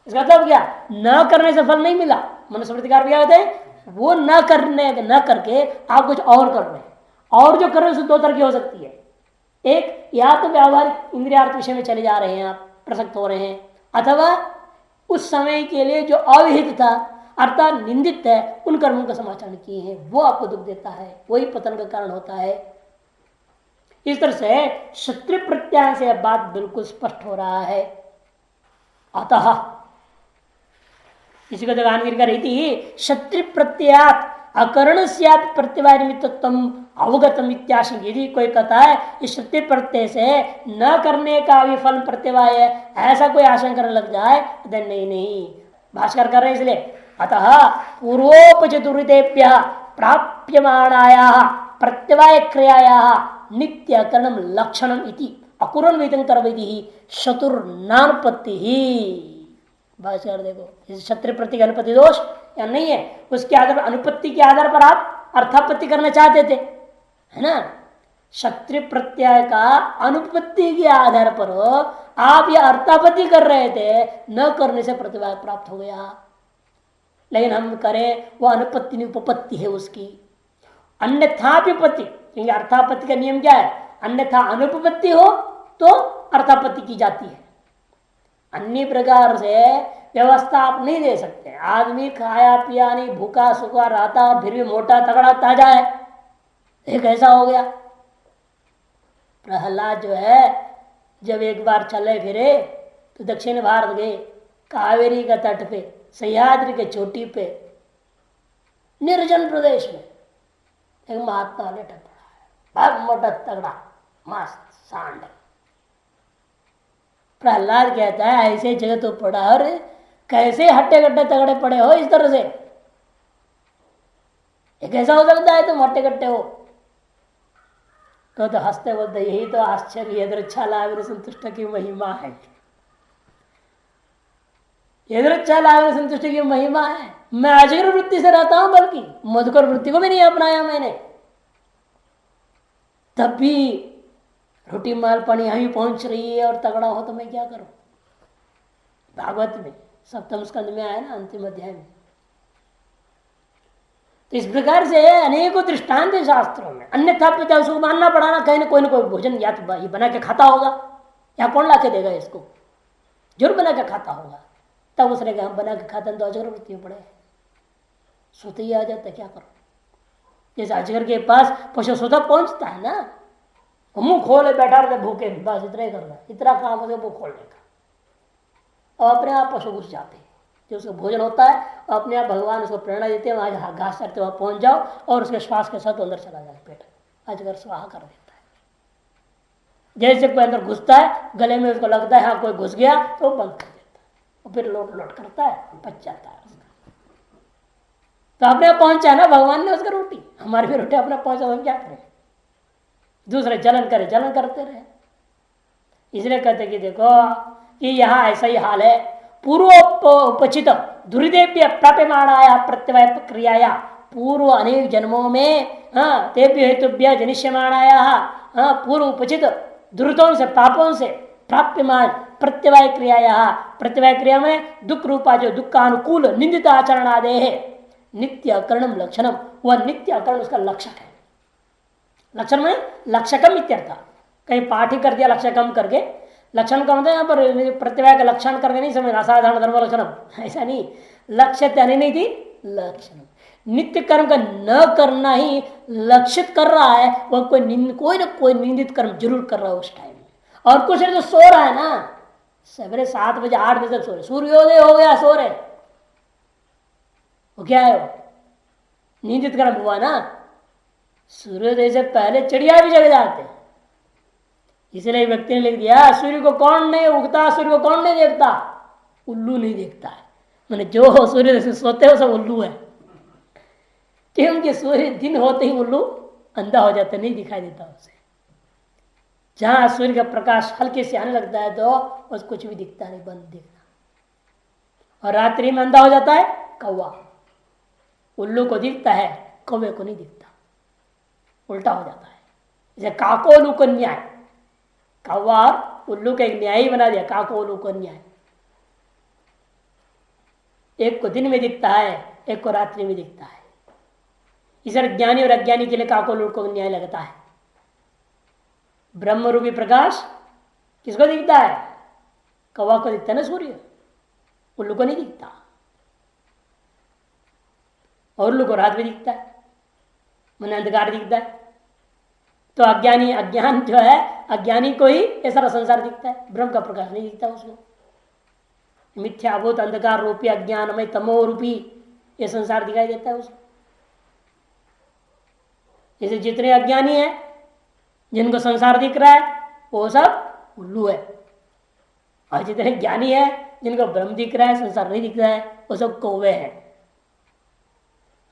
इसका मतलब क्या? न करने से फल नहीं मिला। मनुस्मृतिकार क्या कहते हैं? वो न करके आप कुछ और कर रहे हैं, और जो कर रहे हैं दो तरह की हो सकती है। एक, या तो व्यावहारिक इंद्रियार्थ विषय में चले जा रहे हैं आप, प्रसक्त हो रहे हैं, अथवा उस समय के लिए जो अविहित था अर्थात निंदित है, उन कर्मों का समाचरण किए हैं, वो आपको दुख देता है, वही पतन का कारण होता है। इस तरह से क्षत्रिय प्रत्याय से बात बिल्कुल स्पष्ट हो रहा है। अतः इसी को गानगिरी का रही थी, क्षत्रि प्रत्ययात अकर्ण से प्रत्यवाय निमित्तम अवगतम इत्याशंक। यदि कोई कहता है इस क्षत्रिय प्रत्यय से न करने का भी फल प्रत्यवाय है, ऐसा कोई आशंका करने लग जाए, नहीं नहीं, भाष्कर कर रहे इसलिए। अतः पूर्वोपचतुर्देभ्य प्राप्यमाणाया प्रत्यवाय क्रियाया नित्य करणम लक्षणम इति अकुरन्वितं करवैति चतुर्नानुपत्ति ही। भाष्कर देखो, इस क्षत्रिय प्रति अनुपत्ति दोष या नहीं है, उसके आधार अनुपत्ति के आधार पर आप अर्थापत्ति करना चाहते थे, है ना। क्षत्रिय प्रत्यय का अनुपत्ति के आधार पर आप यह अर्थापत्ति कर रहे थे, न करने से प्रतिभा प्राप्त हो गया। लेकिन हम करें वो अनुपत्ति नहीं उपपत्ति है उसकी, अन्यथा विपत्ति। क्योंकि अर्थापत्ति का नियम क्या है, अन्यथा अनुपपत्ति हो तो अर्थापत्ति की जाती है। अन्य प्रकार से व्यवस्था आप नहीं दे सकते। आदमी खाया पिया नहीं, भूखा सूखा रहता, फिर भी मोटा तगड़ा ताजा है, ये कैसा हो गया। प्रहलाद जो है जब एक बार चले फिरे तो दक्षिण भारत गए, कावेरी का तट पे, सह्याद्री के चोटी पे, निर्जन प्रदेश में एक महात्मा लेटा पड़ा है, बहुत मोटा तगड़ा मस्त सांड। प्रहलाद कहता है ऐसे जगह तो पड़ा, और कैसे हट्टे गट्टे तगड़े पड़े हो इस तरह से, ये कैसा हो सकता है तुम हट्टे गट्टे हो। तो हंसते बोलते यही तो आश्चर्य यदृच्छा लाभ संतुष्ट की महिमा है, यदृच्छा लाभ संतुष्ट की महिमा है। मैं अजगर वृत्ति से रहता हूं, बल्कि मधुकर वृत्ति को भी नहीं अपनाया मैंने, तब भी रोटी माल पानी यहीं पहुंच रही है और तगड़ा हो तो मैं क्या करूं। भागवत में सप्तम स्कंद में आया ना, अंतिम अध्याय में। तो इस प्रकार से अनेकों दृष्टांत है शास्त्रों में। अन्यथा पिता उसको मानना पड़ा ना, कहीं ना कोई भोजन या तो ये बना के खाता होगा, या कौन ला के देगा इसको, जरूर बना के खाता होगा। तब उसने कहा हम बना के खाते तो अजगर वृत्ति में पड़े, सोते ही आ जाता, क्या करो। जैसे अजगर के पास पशु स्वतः पहुंचता है ना, मुंह खोले बैठा रहता भूखे, बस इतना ही करना, इतना काम होता है मुंह खोलने का, और अपने आप पशु घुस जाते हैं। जो उसका भोजन होता है अपने आप भगवान उसको प्रेरणा देते हैं, वहाँ जहाँ घास करते वहाँ पहुँच जाओ, और उसके श्वास के साथ अंदर चला जाए पेट, अजगर स्वाहा कर देता है। जैसे कोई अंदर घुसता है, गले में उसको लगता है हाँ कोई घुस गया, तो बंद कर देता है, और फिर लोट लोट करता है, पच जाता है उसका। तो अपने आप पहुँचा ना भगवान ने उसका रोटी, हमारी भी रोटी अपने पहुँचा, हम क्या करें। दूसरे जलन करे, जलन करते रहे। इसलिए कहते कि देखो कि यहाँ ऐसा ही हाल है। पूर्वोपचित दुर्देव्य प्राप्यमाणाया प्रत्यवाय क्रियाया, पूर्व अनेक जन्मों में तेभ्य हेतुभ्य जनिष्यमाणाया पूर्व उपचित दुर्तों से पापों से प्राप्यमान प्रत्यवाय क्रियाया, प्रत्यवाय क्रिया में दुख रूपा जो दुख का अनुकूल निंदित आचरण आदे है, नित्य अकरणम लक्षणम, वह नित्य अकरण उसका लक्षक है। लक्षण में लक्षकम इत्यर्थ, कहीं पाठ ही कर दिया लक्षकम करके, लक्षण का मतलब यहाँ पर प्रतिभा का लक्षण करके नहीं समझना, असाधारण धर्म लक्षण ऐसा नहीं, लक्ष्य त्यानी नहीं थी लक्षण। नित्य कर्म का न करना ही लक्षित कर रहा है, वह कोई ना कोई निंदित कर्म जरूर कर रहा है उस टाइम में। और कुछ जो सो रहा है ना, सवेरे 7 बजे 8 बजे तक सो रहे, सूर्योदय हो गया सो रहे, वो क्या है, वो निंदित कर्म हुआ ना। सूर्योदय से पहले चिड़िया भी जग जाते, इसलिए व्यक्ति ने लिख दिया सूर्य को कौन नहीं उगता, सूर्य को कौन नहीं देखता, उल्लू नहीं देखता है। मैंने जो सूर्य से सोते हो सब उल्लू है, क्योंकि सूर्य दिन होते ही उल्लू अंधा हो जाता, नहीं दिखाई देता उसे। जहां सूर्य का प्रकाश हल्के से आने लगता है तो बस कुछ भी दिखता नहीं, बंद दिखना। और रात्रि में अंधा हो जाता है कौवा, उल्लू को दिखता है, कौवे को नहीं दिखता, उल्टा हो जाता है। जैसे काको उल्लू को न्याय, कौवा और उल्लू का एक न्याय बना दिया, काको उल्लू को न्याय। एक को दिन में दिखता है, एक को रात्रि में दिखता है। इस ज्ञानी और अज्ञानी के लिए काको उल्लू को न्याय लगता है। ब्रह्म रूपी प्रकाश किसको दिखता है, कौवा को दिखता है ना सूर्य, उल्लू को नहीं दिखता। और उल्लू को रात में दिखता है, मन अंधकार दिखता है। तो अज्ञानी, अज्ञान जो है, अज्ञानी को ही ये सारा संसार दिखता है, ब्रह्म का प्रकाश नहीं दिखता उसको। मिथ्याभूत अंधकार रूपी अज्ञानमय तमो रूपी ये संसार दिखाई देता है उसको। जैसे जितने अज्ञानी है जिनको संसार दिख रहा है वो सब उल्लू है, और जितने ज्ञानी है जिनको ब्रह्म दिख रहा है संसार नहीं दिख रहा है वो सब कौवे हैं।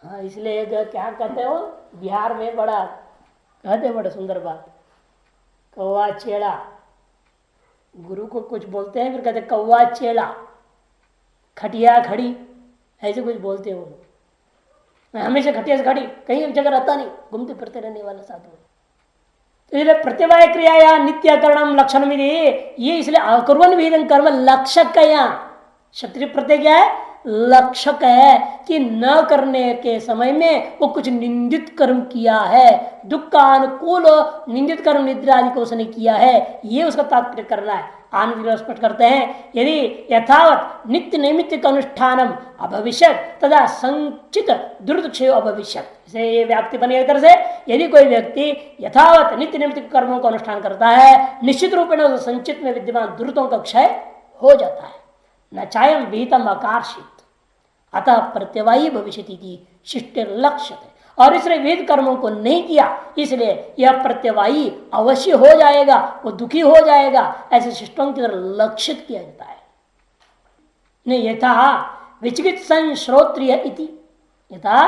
हाँ, इसलिए क्या कहते हो बिहार में बड़ा कहते बड़ा सुंदर बात, कौवा चेड़ा। गुरु को कुछ बोलते हैं फिर कहते कौवा चेड़ा, खटिया खड़ी, ऐसे कुछ बोलते हो। मैं हमेशा खटिया से खड़ी, कहीं एक जगह रहता नहीं, घूमते फिरते रहने वाला साधु। तो इसलिए प्रतिभा क्रिया या नित्य करणम लक्षण में ये इसलिए अकुर्वन् विहितं कर्म लक्षक है। यहाँ क्षत्रिय प्रत्यय क्या है? लक्षक है कि न करने के समय में वो कुछ निंदित कर्म किया है, दुख का अनुकूल निंदित कर्म निद्रा आदि को उसने किया है, ये उसका तात्पर्य करना है। आनंद स्पष्ट करते हैं यदि यथावत नित्य नैमित्तिक अनुष्ठानम अभविष्यत तथा संचित दुर्दक्षेय अभविष्यत, इसे ये व्याप्ति बने इधर से, यदि कोई व्यक्ति यथावत नित्य नैमित्तिक कर्मों का अनुष्ठान करता है निश्चित रूप में संचित में विद्यमान दुर्तों का क्षय हो जाता है। न चायम विहितम आकर्षित अतः प्रत्यवायी भविष्यति शिष्ट लक्ष्य है, और इसलिए विहित कर्मों को नहीं किया इसलिए यह प्रत्यवायी अवश्य हो जाएगा, वो दुखी हो जाएगा, ऐसे शिष्टों की तरह लक्षित किया जाता है। नहीं यथा विचिकित्सन श्रोत्रिय इति, यथा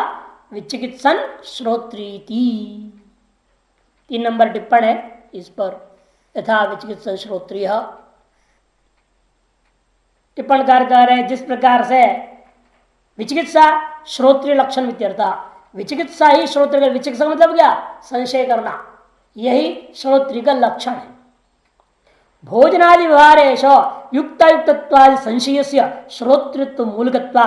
विचिकित्सन श्रोत्रीति 3 नंबर टिप्पण है इस पर। यथा विचिकित्सन श्रोत्रिय टिप्पणकार कह रहे जिस प्रकार से विचिकित्सा श्रोत्रिय लक्षण वित्यर्था, विचिकित्सा ही श्रोत्रिय, विचिकित्सा मतलब क्या? संशय करना, यही श्रोत्रिय का लक्षण है। भोजनादि व्यवहारेश युक्तायुक्तत्वादि संशय से श्रोतृत्व मूलकत्वा,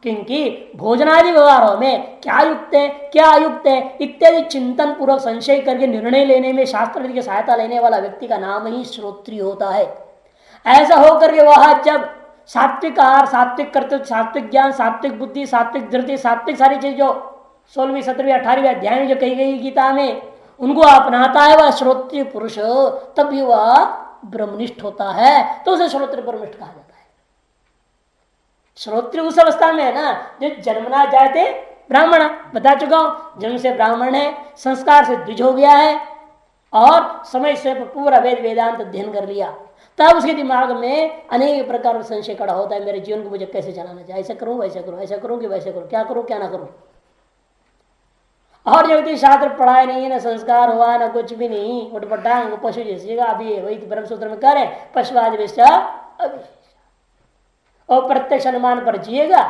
क्योंकि भोजनादि व्यवहारों में क्या युक्त है क्या अयुक्त है इत्यादि चिंतन पूर्वक संशय करके निर्णय लेने में शास्त्र की सहायता लेने वाला व्यक्ति का नाम ही श्रोत्रिय होता है। ऐसा होकर के वह जब सात्विक आहार, सात्विक कर्तव्य, सात्विक ज्ञान, सात्विक बुद्धि, सात्विक धृति, सात्विक सारी चीज जो 16वीं 17वीं 18वीं अध्याय में जो कही गई गीता में उनको अपनाता है वह श्रोत्रिय पुरुष, तभी वह ब्रह्मनिष्ठ होता है, तो उसे श्रोत्रिय ब्रह्मनिष्ठ कहा जाता है। श्रोत्रिय उस अवस्था में है ना जो जन्मना जाते ब्राह्मण, बता चुका हूं, जन्म से ब्राह्मण है, संस्कार से द्विज हो गया है और समय से पूरा वेद वेदांत अध्ययन कर लिया, तब उसके दिमाग में अनेक प्रकार का संशय खड़ा होता है, मेरे जीवन को मुझे कैसे चलाना चाहिए, ऐसा करूं वैसा करूं, ऐसा करूं कि वैसे करूं, क्या करूं क्या ना करूं। और जो व्यक्ति शास्त्र पढ़ाए नहीं है, ना संस्कार हुआ ना कुछ भी नहीं, उठपटांग पशु जैसेगा, अभी वही ब्रह्मसूत्र में करे पशुवाद और प्रत्यक्ष अनुमान पर जिएगा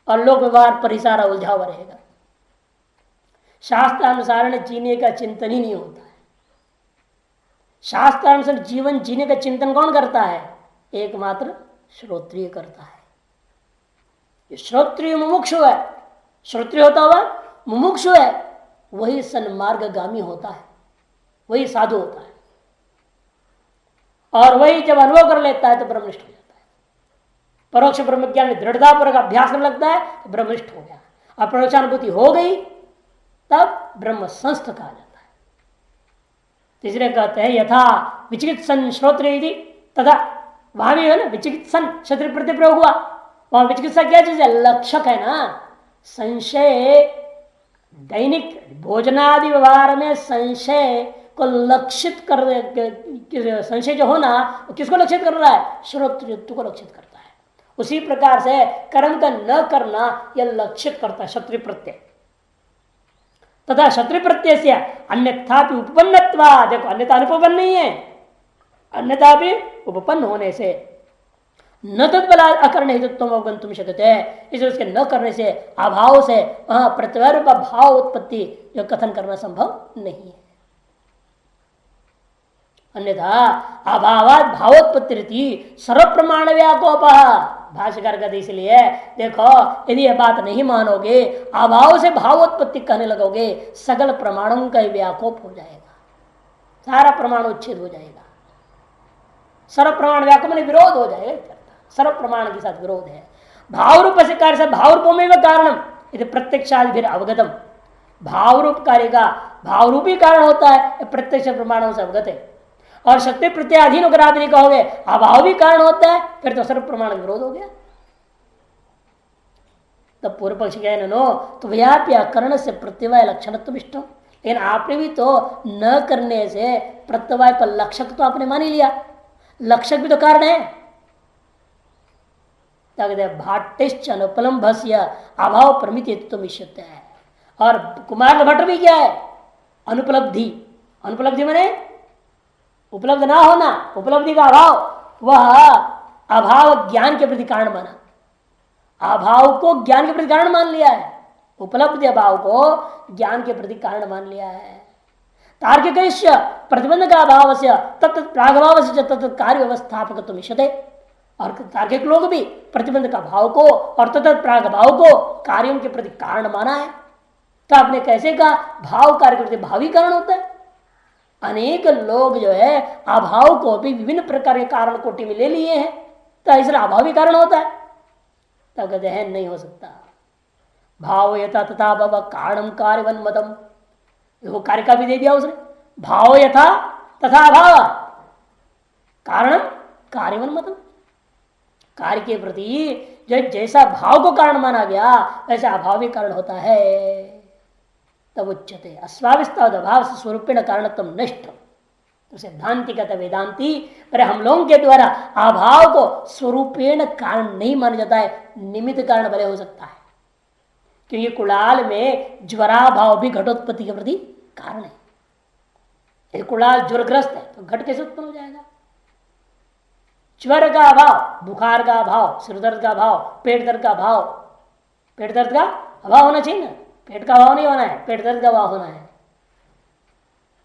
और लोक व्यवहार पर ही सारा उलझा हुआ रहेगा। शास्त्रानुसार जीने का चिंतन ही नहीं होता है। शास्त्रानुसार जीवन जीने का चिंतन कौन करता है? एकमात्र श्रोत्रिय करता है। ये श्रोत्रिय मुमुक्षु है, श्रोत्रिय होता हुआ मुमुक्षु है, वही सन्मार्गगामी होता है, वही साधु होता है, और वही जब अनुभव कर लेता है तो ब्रह्मनिष्ठ हो जाता है। परोक्ष ब्रह्म ज्ञान में दृढ़ता पूर्वक अभ्यास करने लगता है तो ब्रह्मनिष्ठ हो गया, और परोक्षानुभूति हो गई तब ब्रह्म संस्थ कहा जाता है। तीसरे कहते हैं यथा विचिकित्सन श्रोत्रिय तथा, वहां भी है ना विचिकित्सन क्षत्रिय प्रत्यय प्रयोग हुआ, वहां विचिकित्सा क्या चीज है? लक्षक है ना। संशय दैनिक भोजनादि व्यवहार में संशय को लक्षित कर, संशय जो होना किसको लक्षित कर रहा है? श्रोतृत्व को लक्षित करता है। उसी प्रकार से कर्म का न करना यह लक्षित करता है क्षत्रिय प्रत्यय। तथा क्षत्रिय प्रत्यय से अन्यथा भी उपपन्नत्वा, देखो अन्यथा अनुपन्न नहीं है, अन्यथा भी उपपन्न होने से न तत्बला अकर्ण हेतुत्व अवगंतुम शक्यते है, इसलिए उसके न करने से अभाव से वहां प्रतिवर्ग भाव उत्पत्ति जो कथन करना संभव नहीं है। अन्यथा अभावात भावोत्पत्ति रहती सर्व प्रमाण व्याकोप, भाष्यकार कहते इसलिए देखो यदि यह बात नहीं मानोगे, अभाव से भावोत्पत्ति कहने लगोगे, सगल प्रमाणों का व्याकोप हो जाएगा, सारा प्रमाण उच्छेद हो जाएगा, सर्व प्रमाण व्याकोप में विरोध हो जाएगा, सर्व प्रमाण के साथ विरोध है। भाव रूप से कार्य से भाव रूपों में कारणम यदि प्रत्यक्षादि फिर अवगतम, भाव रूप कार्य का भाव रूपी कारण होता है, प्रत्यक्ष प्रमाणों से अवगत है। और शक्ति प्रत्याधीन होकर आप यदि कहोगे अभाव भी कारण होता है, फिर तो सर्व प्रमाण विरोध हो गया। तब पूर्व पक्ष कहे नो तो व्याप्य कर्ण से प्रत्यवाय लक्षणत्व इष्टम, लेकिन आपने भी तो न करने से प्रत्यवाय पर लक्षक तो आपने मान ही लिया, लक्षक भी तो कारण है। भाट्टिश्च अनुपलम्भस्य अभाव प्रमितित्व है। और कुमार भट्ट भी क्या है, अनुपलब्धि, अनुपलब्धि माने उपलब्ध ना होना, उपलब्धि का अभाव, वह अभाव ज्ञान के प्रति कारण माना, अभाव को ज्ञान के प्रति कारण मान लिया है, उपलब्धि अभाव को ज्ञान के प्रति कारण मान लिया है। तार्किक प्रतिबंध का अभाव से तत्त प्रागभाव से तत्त कार्य व्यवस्थापक तो मिशते, और तार्किक लोग भी प्रतिबंध का भाव को और तत्त प्रागभाव को कार्यों के प्रति कारण माना है। तो आपने कैसे कहा भाव कार्य के प्रति भावी कारण होता है? अनेक लोग जो है अभाव को भी विभिन्न प्रकार के कारण कोटि में ले लिए हैं, तो इसलिए अभावी कारण होता है। तब कहते हैं नहीं हो सकता, भाव यथा तथा भव कारणम कार्यवन मतम, वो कार्य का भी दे दिया उसने, भाव यथा तथा भाव कारणम कार्यवन मतम, कार्य के प्रति जो जैसा भाव को कारण माना गया वैसा अभावी कारण होता है। तब उच्चते अस्वाविस्ताद अभाव से स्वरूपेण कारणत्व नष्ट, तो सिद्धांति कहता वेदांति पर हम लोगों के द्वारा अभाव को स्वरूपेण कारण नहीं माना जाता है, निमित्त कारण भले हो सकता है, क्योंकि कुलाल में ज्वरा भाव भी घटोत्पत्ति के प्रति कारण है। यदि कुलाल ज्वरग्रस्त है तो घट कैसे उत्पन्न हो जाएगा? ज्वर का अभाव, बुखार का अभाव, सिरदर्द का अभाव, पेट दर्द का अभाव, पेट दर्द का अभाव होना चाहिए ना, पेट का अभाव नहीं होना है, पेट दर्द का अभाव होना है,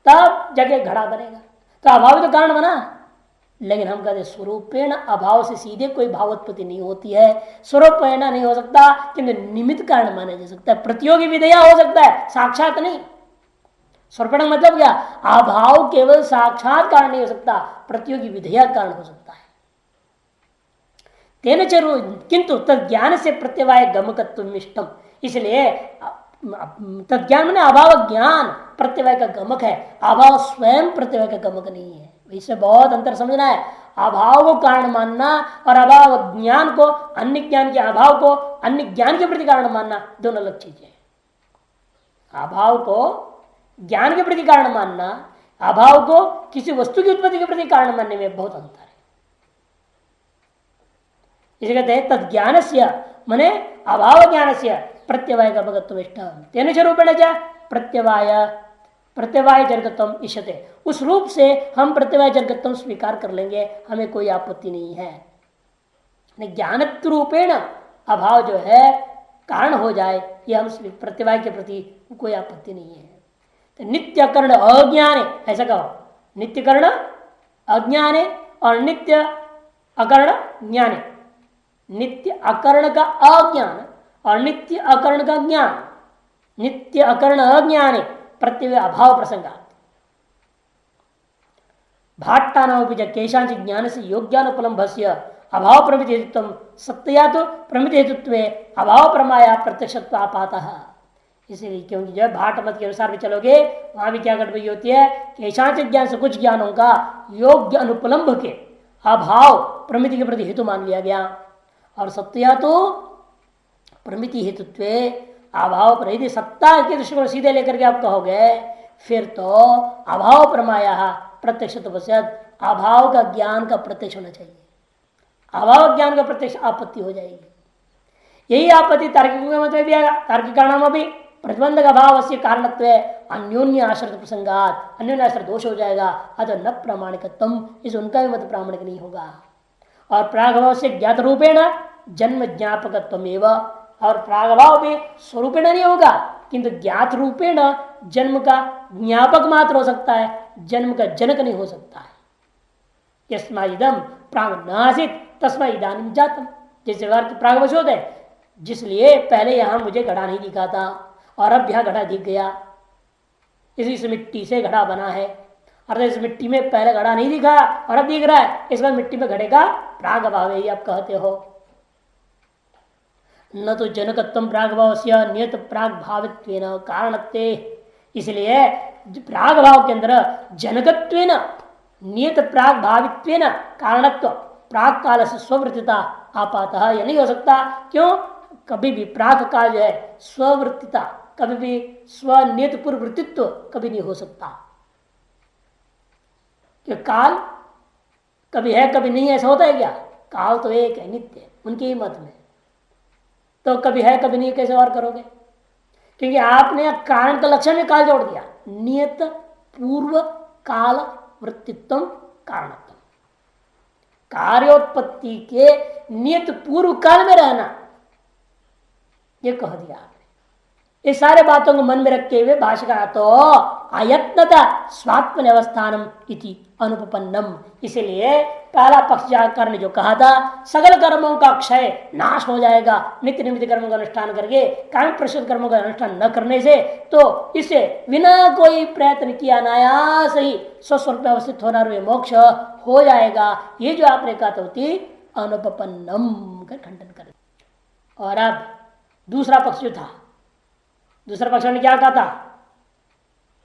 तब जगह घड़ा बनेगा। तो अभाव तो कारण बना, लेकिन हम कहते स्वरूपेण अभाव से सीधे कोई भावोत्पत्ति नहीं होती है, स्वरूपेण नहीं हो सकता, किंतु निमित्त कारण माना जा सकता है, प्रतियोगी विधेया हो सकता है, साक्षात नहीं। स्वरूपेण मतलब क्या? अभाव केवल साक्षात कारण नहीं हो सकता, प्रतियोगी विधेया कारण हो सकता है। तेन चरु किंतु तज्ञान से प्रत्यवाय गमकत्व इष्टम, इसलिए तज्ञान में अभाव ज्ञान प्रत्यवाय का गमक है, अभाव स्वयं प्रत्यवाय का गमक नहीं है। इसमें बहुत अंतर समझना है, अभाव को कारण मानना और अभाव ज्ञान को, अन्य ज्ञान के अभाव को अन्य ज्ञान के प्रति कारण मानना दोनों अलग चीजें। अभाव को ज्ञान के प्रति कारण मानना, अभाव को किसी वस्तु की उत्पत्ति के प्रति कारण मानने में बहुत अंतर है। इसे कहते हैं तज्ञान से मने अभाव ज्ञान से प्रत्यवाय का भगत्व तेन रूपेण प्रत्यवाय प्रत्यवाय जर्गत्व इष्यते, उस रूप से हम प्रत्यवाय जर्गत्व स्वीकार कर लेंगे, हमें कोई आपत्ति नहीं है। ज्ञानत्व रूपेण अभाव जो है कारण हो जाए, यह हम प्रत्यवाय के प्रति कोई आपत्ति नहीं है। तो नित्य कर्ण अज्ञान है, ऐसा कहो, नित्य कर्ण अज्ञान है और नित्य अकर्ण ज्ञान है। नित्य अकर्ण का अज्ञान और नित्य अकर्ण का ज्ञान, नित्य अकर्ण अज्ञान है प्रत्यय अभाव प्रसंगात। भाट्टा नाम केशांच ज्ञान से योग्यानुपलम्भस्य अभाव प्रमित हेतुत्व सत्या तो प्रमित हेतुत्व अभाव प्रमाया प्रत्यक्षत्व आपातः। इसीलिए क्योंकि जो भाट मत के अनुसार भी चलोगे वहां भी क्या गड़बड़ी होती है, केशांच ज्ञान से कुछ ज्ञानों का योग्य अनुपलम्भ के अभाव प्रमिति के प्रति हेतु मान लिया गया, और सत्या तो प्रमिति हेतुत्व अभाव पर, यदि सत्ता के दृष्टिकोण सीधे लेकर के आप कहोगे फिर तो अभाव प्रमाया प्रत्यक्ष अभाव का ज्ञान का प्रत्यक्ष होना चाहिए, अभाव ज्ञान का प्रत्यक्ष आपत्ति हो जाएगी। यही आपत्ति तार्किक का मतलब भी आएगा, तार्किक कारण भी प्रतिबंधक अभाव से कारणत्व अन्योन्य आश्रित प्रसंगात अन्योन्य आश्रित दोष हो जाएगा, अतः न प्रामाणिकत्म, इस उनका भी मत प्रामाणिक नहीं होगा। और प्रागभाव से ज्ञात रूपेण जन्म ज्ञापकत्व एवं, और प्रागभाव भी स्वरूपेण नहीं होगा किंतु ज्ञात रूपेण जन्म का ज्ञापक मात्र हो सकता है, जन्म का जनक नहीं हो सकता है। यस्मा इदम प्राग नासित तस्मा इदानीम जातम, जैसे प्रागवश होते हैं, जिसलिए पहले यहां मुझे घड़ा नहीं दिखा था और अब यहां घड़ा दिख गया, इसी मिट्टी से घड़ा बना है, और इस मिट्टी में पहले घड़ा नहीं दिखा और अब दिख रहा है, इस बार मिट्टी में घड़े का प्राग भाव है, आप कहते हो। न तो जनकत्व प्राग भाव से नियत प्राग भावित्व कारणत्व, इसलिए प्राग भाव के अंदर जनकत्व नियत प्राग भावित्वेन कारणत्व प्राग काल से स्ववृत्तिता आपातः यह नहीं हो सकता। क्यों? कभी भी प्राग काल जो है स्ववृत्तिता, कभी भी स्वनियत पूर्व वृत्तित्व कभी नहीं हो सकता। कि काल कभी है कभी नहीं है, ऐसा होता है क्या? काल तो एक है, नित्य है उनके ही मत में। तो कभी है कभी नहीं, कैसे और करोगे? क्योंकि आपने कारण का लक्षण में काल जोड़ दिया। नियत पूर्व काल वृत्तित्व कारणत्व, कार्योत्पत्ति के नियत पूर्व काल में रहना, ये कह दिया आपने। ये सारे बातों को मन में रखते हुए भाष्यकार तो अयत्नता स्वात्म अवस्थानम इति अनुपन्नम, इसीलिए पहला पक्षकार ने जो कहा था सगल कर्मों का क्षय नाश हो जाएगा नित्य निमित्त कर्मों का अनुष्ठान करके, काम प्रसिद्ध कर्मों का अनुष्ठान न करने से, तो इसे बिना कोई प्रयत्न किया अनायास ही स्वस्वरूप में अवस्थित होना हुए मोक्ष हो जाएगा। ये जो आपने कहा था अनुपन्नम का खंडन कर। और अब दूसरा पक्ष जो था, दूसरा पक्ष ने क्या कहा था?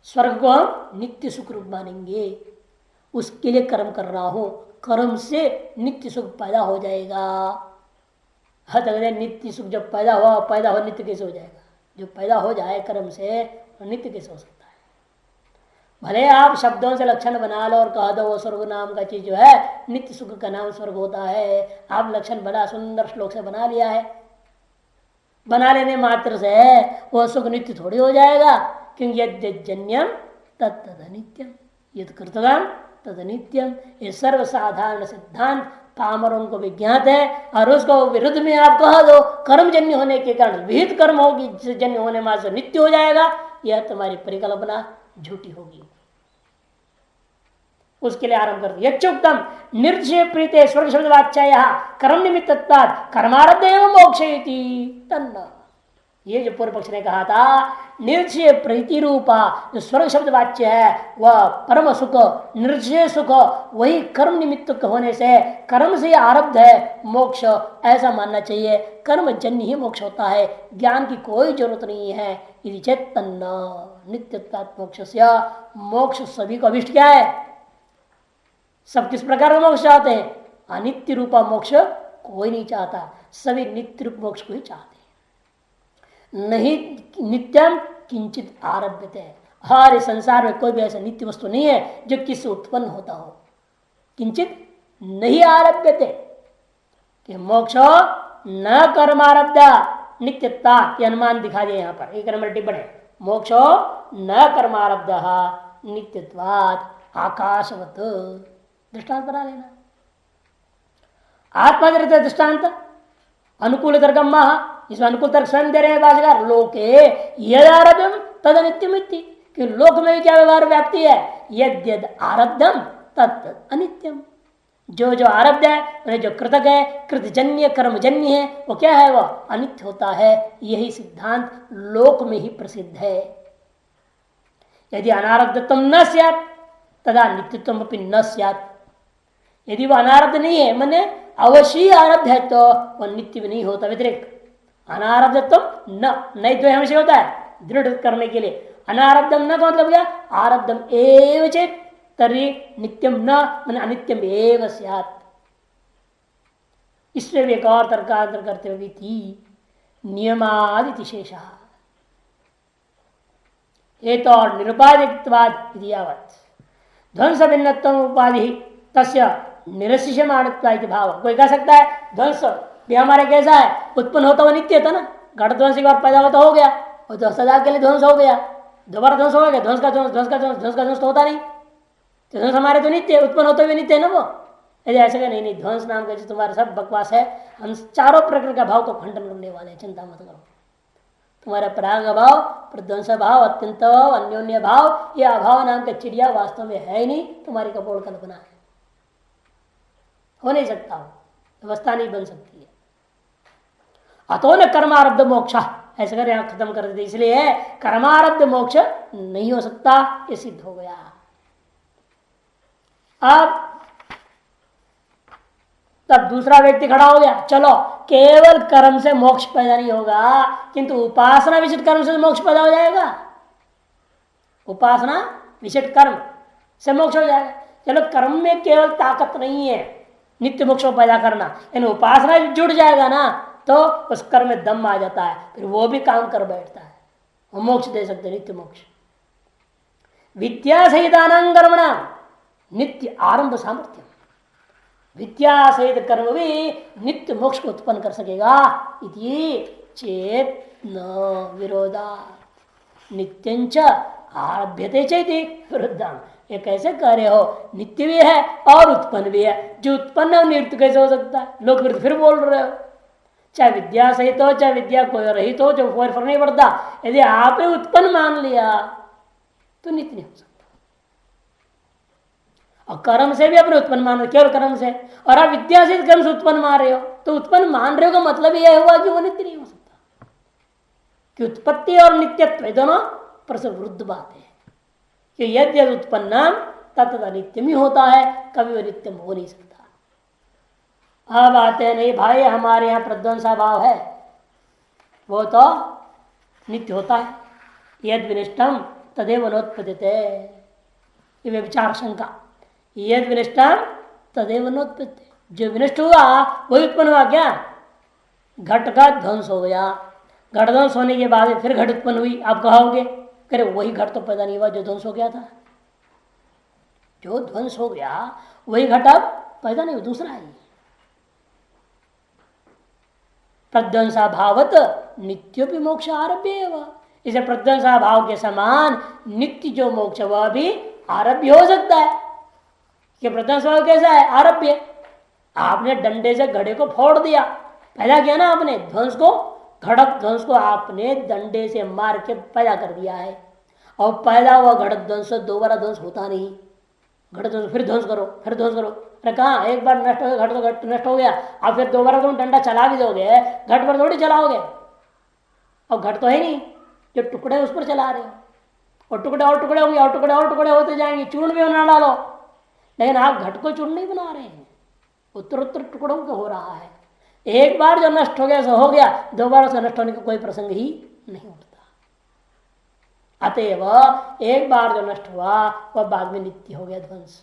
स्वर्ग को हम नित्य सुख रूप मानेंगे, उसके लिए कर्म कर रहा हूं, कर्म से नित्य सुख पैदा हो जाएगा। हद नित्य सुख जब पैदा हो नित्य कैसे हो जाएगा? जो पैदा हो जाए कर्म से तो नित्य कैसे हो सकता है? भले आप शब्दों से लक्षण बना लो और कह दो वो स्वर्ग नाम का चीज जो है नित्य सुख का नाम स्वर्ग होता है, आप लक्षण बड़ा सुंदर श्लोक से बना लिया है, बना लेने मात्र से वो सुख नित्य थोड़ी हो जाएगा। क्योंकि यद्यजन्यम तत्तद नित्यम, यद कृतगाम तद नित्यम, ये सर्वसाधारण सिद्धांत पामरों को विज्ञात है। और उसको विरुद्ध में आप कह दो कर्मजन्य होने के कारण विहित कर्म होगी जिससे जन्य होने मात्र नित्य हो जाएगा, यह तुम्हारी परिकल्पना झूठी होगी। उसके लिए आरंभ कर दिया यच्चुक्तम निर्जय प्रीते स्वर्ग शब्द वाच्य कर्म निमित्त कर्मारब्ध एवं मोक्षयति तन्न। ये जो पूर्व पक्ष ने कहा था निर्जय प्रीति रूपा जो स्वर्ग शब्द वाच्य है वह परम सुख निर्जय सुख वही कर्म निमित्त होने से कर्म से आरब्ध है मोक्ष, ऐसा मानना चाहिए। कर्म जन्य ही मोक्ष होता है, ज्ञान की कोई जरूरत नहीं है। यदि चेतन्न नित्यत्वात् मोक्ष, मोक्ष सभी को अभिष्ट क्या है? सब किस प्रकार का मोक्ष चाहते हैं? अनित्य रूपा मोक्ष कोई नहीं चाहता, सभी नित्य रूप मोक्ष को ही चाहते हैं। नहीं नित्यम किंचित आरभ्यते, हर संसार में कोई भी ऐसा नित्य वस्तु नहीं है जो किससे उत्पन्न होता हो। किंचित नहीं आरभ्यते कि मोक्ष न कर्मारब्ध नित्यता, ये अनुमान दिखा दिया यहाँ पर 1 नंबर टिप्पणी। मोक्ष न कर्मारब्ध नित्यत्वात् आकाशवत, दृष्टांत बना लेना। आत्मचरित दृष्टांत अनुकूल तर्कम, इसमें अनुकूल तर्क स्वयं दे रहे हैं भाष्यकार। लोके यदारब्धम तद अनित्यम, कि लोक में भी क्या व्यवहार व्याप्ति है? यद्यद आरब्धम तत् अनित्यम, जो जो आरब्ध है जो कृतक है कृतजन्य कर्मजन्य है वो क्या है? वह अनित्य होता है। यही सिद्धांत लोक में ही प्रसिद्ध है। यदि अनारब्धत्व न स्यात् तदा नित्यत्व अपि न स्यात्, यदि वह अनारब्ध नहीं है मैंने अवश्य आरब्ध है तो वह नित्य भी नहीं होता। व्यतिरिक्त अनारब्धत्व न नहीं तो हमेशा होता है दृढ़ करने के लिए। अनारब्धम न का मतलब क्या? आरब्धम एव चेत तर्हि नित्यम न मन अनित्यम एव स्यात्। इसमें भी एक और तर्कांतर करते हुए थी नियमादि शेष हेतु और निरुपाधिकवाद यावत् ध्वंस भिन्नत्व उपाधि तस्य निरशिष्यमाणत्व भाव। कोई कह सकता है ध्वंस भी हमारे कैसा है? उत्पन्न होता हुआ नित्य था ना, घट ध्वंस एक बार पैदा होता हो गया और तो सदा के लिए ध्वंस हो गया, दोबारा ध्वंस हो गया। ध्वंस का ध्वंस तो होता नहीं, तो ध्वंस हमारे तो नित्य उत्पन्न होते हुए नित्य है ना वो। ऐसे का नहीं ध्वंस नाम का जो तुम्हारा सब बकवास है, हम चारों प्रकार का भाव को खंडन करने वाले, चिंता मत करो। तुम्हारा पराग भाव, प्रध्वंस भाव, अत्यंत भाव, अन्योन्य भाव, यह अभाव नाम का चिड़िया वास्तव में है ही नहीं, तुम्हारी कपोल कल्पना है, हो नहीं सकता, हो व्यवस्था नहीं बन सकती है। अतो न कर्मारब्ध मोक्ष, ऐसे कर यहां खत्म कर देते, इसलिए कर्मारब्ध मोक्ष नहीं हो सकता, ये सिद्ध हो गया। अब तब दूसरा व्यक्ति खड़ा हो गया, चलो केवल कर्म से मोक्ष पैदा नहीं होगा किंतु उपासना विशिष्ट कर्म से मोक्ष पैदा हो जाएगा। उपासना विशिष्ट कर्म से मोक्ष हो जाएगा। चलो कर्म में केवल ताकत नहीं है नित्य मोक्ष को पैदा करना, यानी उपासना जुड़ जाएगा ना तो उस कर्म में दम आ जाता है, फिर वो भी काम कर बैठता है, वो मोक्ष दे सकते नित्य मोक्ष। विद्या सहितानां कर्मणा नित्य आरंभ सामर्थ्य, विद्या सहित कर्म भी नित्य मोक्ष को उत्पन्न कर सकेगा। इति चेत न विरोधा नित्यंच आरभ्यते चेति विरुद्धम, ये कैसे कह रहे हो, नित्य भी है और उत्पन्न भी है, जो उत्पन्न है नित्य कैसे हो सकता है? लोग फिर बोल रहे हो चाहे विद्या सहित हो चाहे विद्या कोई रहित हो, जो कोई फर्क नहीं पड़ता, यदि आपने उत्पन्न मान लिया तो नित्य नहीं हो सकता। और कर्म से भी अपने उत्पन्न मान रहे, केवल कर्म से, और आप विद्या से कर्म से उत्पन्न मान रहे हो, तो उत्पन्न मान रहे हो का मतलब यह हुआ कि वो नित्य नहीं हो सकता, कि उत्पत्ति और नित्यत्व दोनों परस्पर विरुद्ध बात है। कि यद्य उत्पन्न तथा नित्यम ही होता है, कभी वो नित्यम हो नहीं सकता। अब आते हैं नहीं भाई हमारे यहाँ प्रध्वंसा भाव है, वो तो नित्य होता है, यद विनिष्टम तदेव नोत्पद्यते, ये विचार शंका, यद विनिष्टम तदेव नोत्पद्यते, जो विनिष्ट हुआ वही उत्पन्न हुआ क्या? घट का ध्वंस हो गया, घट ध्वंस होने के बाद फिर घट उत्पन्न हुई, आप कहोगे करे वही घट तो पैदा नहीं हुआ जो ध्वंस हो गया था, जो ध्वंस हो गया वही घट अब पैदा नहीं हुआ, दूसरा है। प्रध्वंसा भावत नित्योपि मोक्ष आरभ्य, इसे प्रध्वंसा भाव के समान नित्य जो मोक्ष वह भी आरभ्य हो सकता है। कि प्रध्वंस भाव कैसा है? आरभ्य, आपने डंडे से घड़े को फोड़ दिया, पैदा किया ना आपने ध्वंस को, घड़क ध्वंस को आपने डंडे से मार के पैदा कर दिया है, और पैदा हुआ घड़क ध्वंस दोबारा ध्वंस होता नहीं, घट ध्वंस फिर ध्वंस करो फिर ध्वंस करो, अरे कहाँ एक बार नष्ट हो गया घट, तो घट नष्ट हो गया, अब फिर दोबारा तुम डंडा चला भी दोगे, घट पर थोड़ी चलाओगे, और घट तो है नहीं, जो टुकड़े उस पर चला रहे हो, और टुकड़े और टुकड़े होंगे और टुकड़े और टुकड़े होते जाएंगे, चूर्ण भी बना डालो, लेकिन आप घट को चूर्ण नहीं बना रहे हैं, उत्तर उत्तर टुकड़ों का हो रहा है। एक बार जो नष्ट हो गया सो हो गया, दोबारा से नष्ट होने का कोई प्रसंग ही नहीं उठता। अतएव एक बार जो नष्ट हुआ वह बाद में नित्य हो गया ध्वंस,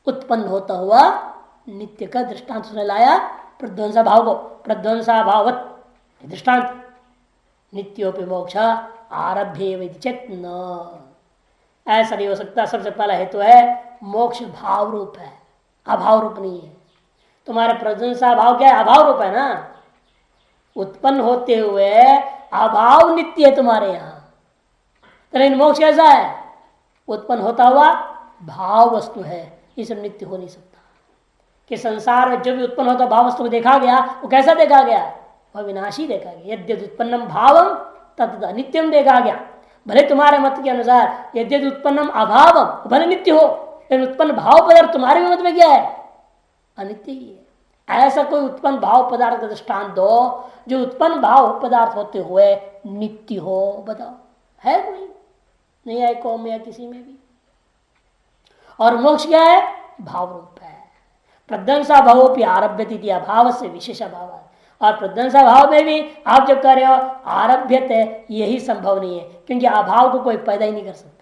उत्पन्न होता हुआ नित्य का दृष्टांत उसने लाया प्रध्वंसा भाव को, प्रध्वंसा भावत दृष्टांत नित्योपि मोक्ष आरभ्य चेत न, ऐसा नहीं हो सकता। सबसे पहला हेतु है मोक्ष भाव रूप है, अभाव रूप नहीं है। तुम्हारा प्रध्वंसा भाव क्या है? अभाव रूप है ना, उत्पन्न होते हुए अभाव नित्य है तुम्हारे यहाँ। लेकिन मोक्ष कैसा है? उत्पन्न होता हुआ भाव वस्तु है, इसे नित्य हो नहीं सकता। कि संसार में जो भी उत्पन्न होता भाव वस्तु को देखा गया वो कैसा देखा गया? वह विनाशी देखा गया। यद्यद उत्पन्नम भावम तद नित्यम देखा गया। भले तुम्हारे मत के अनुसार यद्यद उत्पन्नम अभावम भले नित्य हो, लेकिन उत्पन्न भाव पदार्थ तुम्हारे भी मत में क्या है? अनित्य ही है। ऐसा कोई उत्पन्न भाव पदार्थ का दृष्टांत दो जो उत्पन्न भाव पदार्थ होते हुए नित्य हो, बताओ है कोई? नहीं है कौम में या किसी में भी। और मोक्ष क्या है? भाव रूप है। प्रध्वंसा भावोपि आरभ्यते अभाव से विशेष अभाव, और प्रध्वंसा भाव में भी आप जब कह रहे हो आरभ्यते, यही संभव नहीं है, क्योंकि अभाव को कोई पैदा ही नहीं कर सकता।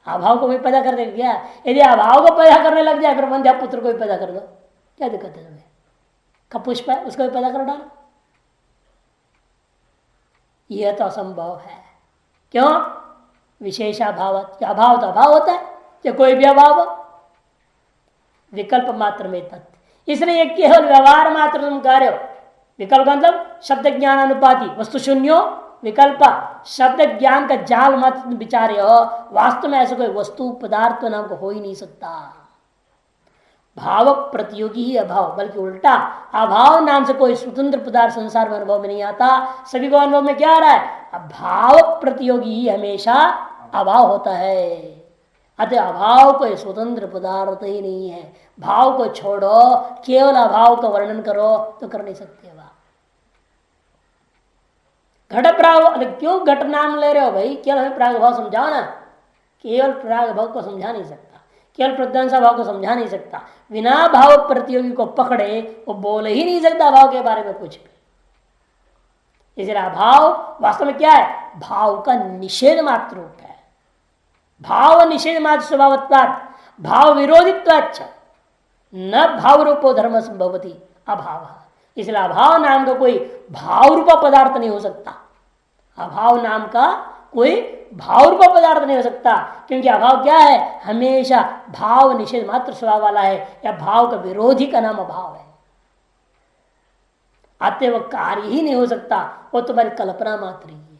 अभाव को कोई पैदा कर देगा क्या? यदि अभाव को पैदा करने लग जाए फिर वंध्या पुत्र को भी पैदा कर दो, क्या दिक्कत है तुम्हें? कपुष्प है उसको भी पैदा कर डालो, यह तो असंभव है। क्यों? विशेषाभाव, अभाव तो अभाव होता है, चाहे कोई भी अभाव हो, विकल्प मात्र में तत्व। इसलिए केवल व्यवहार मात्र तुम कह रहे हो। विकल्प मतलब शब्द ज्ञान अनुपाति, वस्तु शून्यो विकल्प, शब्द ज्ञान का जाल मत विचार हो। वास्तव में ऐसा कोई वस्तु पदार्थ तो नाम को हो ही नहीं सकता। भाव प्रतियोगी ही अभाव, बल्कि उल्टा अभाव नाम से कोई स्वतंत्र पदार्थ संसार में अनुभव में नहीं आता। सभी को अनुभव में क्या आ रहा है? भाव प्रतियोगी ही हमेशा अभाव होता है। अतः अभाव कोई स्वतंत्र पदार्थ ही नहीं है। भाव को छोड़ो, केवल अभाव का वर्णन करो तो कर नहीं सकते। घट प्राग, क्यों घट नाम ले रहे हो भाई? केवल हमें प्राग भाव समझाओ ना। केवल प्राग भाव को समझा नहीं सकता, केवल प्रध्वंसा भाव को समझा नहीं सकता। बिना भाव प्रतियोगी को पकड़े वो बोल ही नहीं सकता भाव के बारे में कुछ भी। इसलिए अभाव वास्तव में क्या है? भाव का निषेध मात्र रूप है। भाव निषेध मात्र स्वभावत्वात् भाव विरोधित्वाच्च न भाव रूपो धर्म संभवती अभाव। इसलिए अभाव नाम का कोई भाव रूपा पदार्थ नहीं हो सकता। अभाव नाम का कोई भाव रूपा पदार्थ नहीं हो सकता, क्योंकि अभाव क्या है, हमेशा भाव निषेध मात्र स्वभाव वाला है, या भाव का विरोधी का नाम अभाव है। अतः वह कार्य ही नहीं हो सकता, वो तुम्हारी कल्पना मात्र ही है।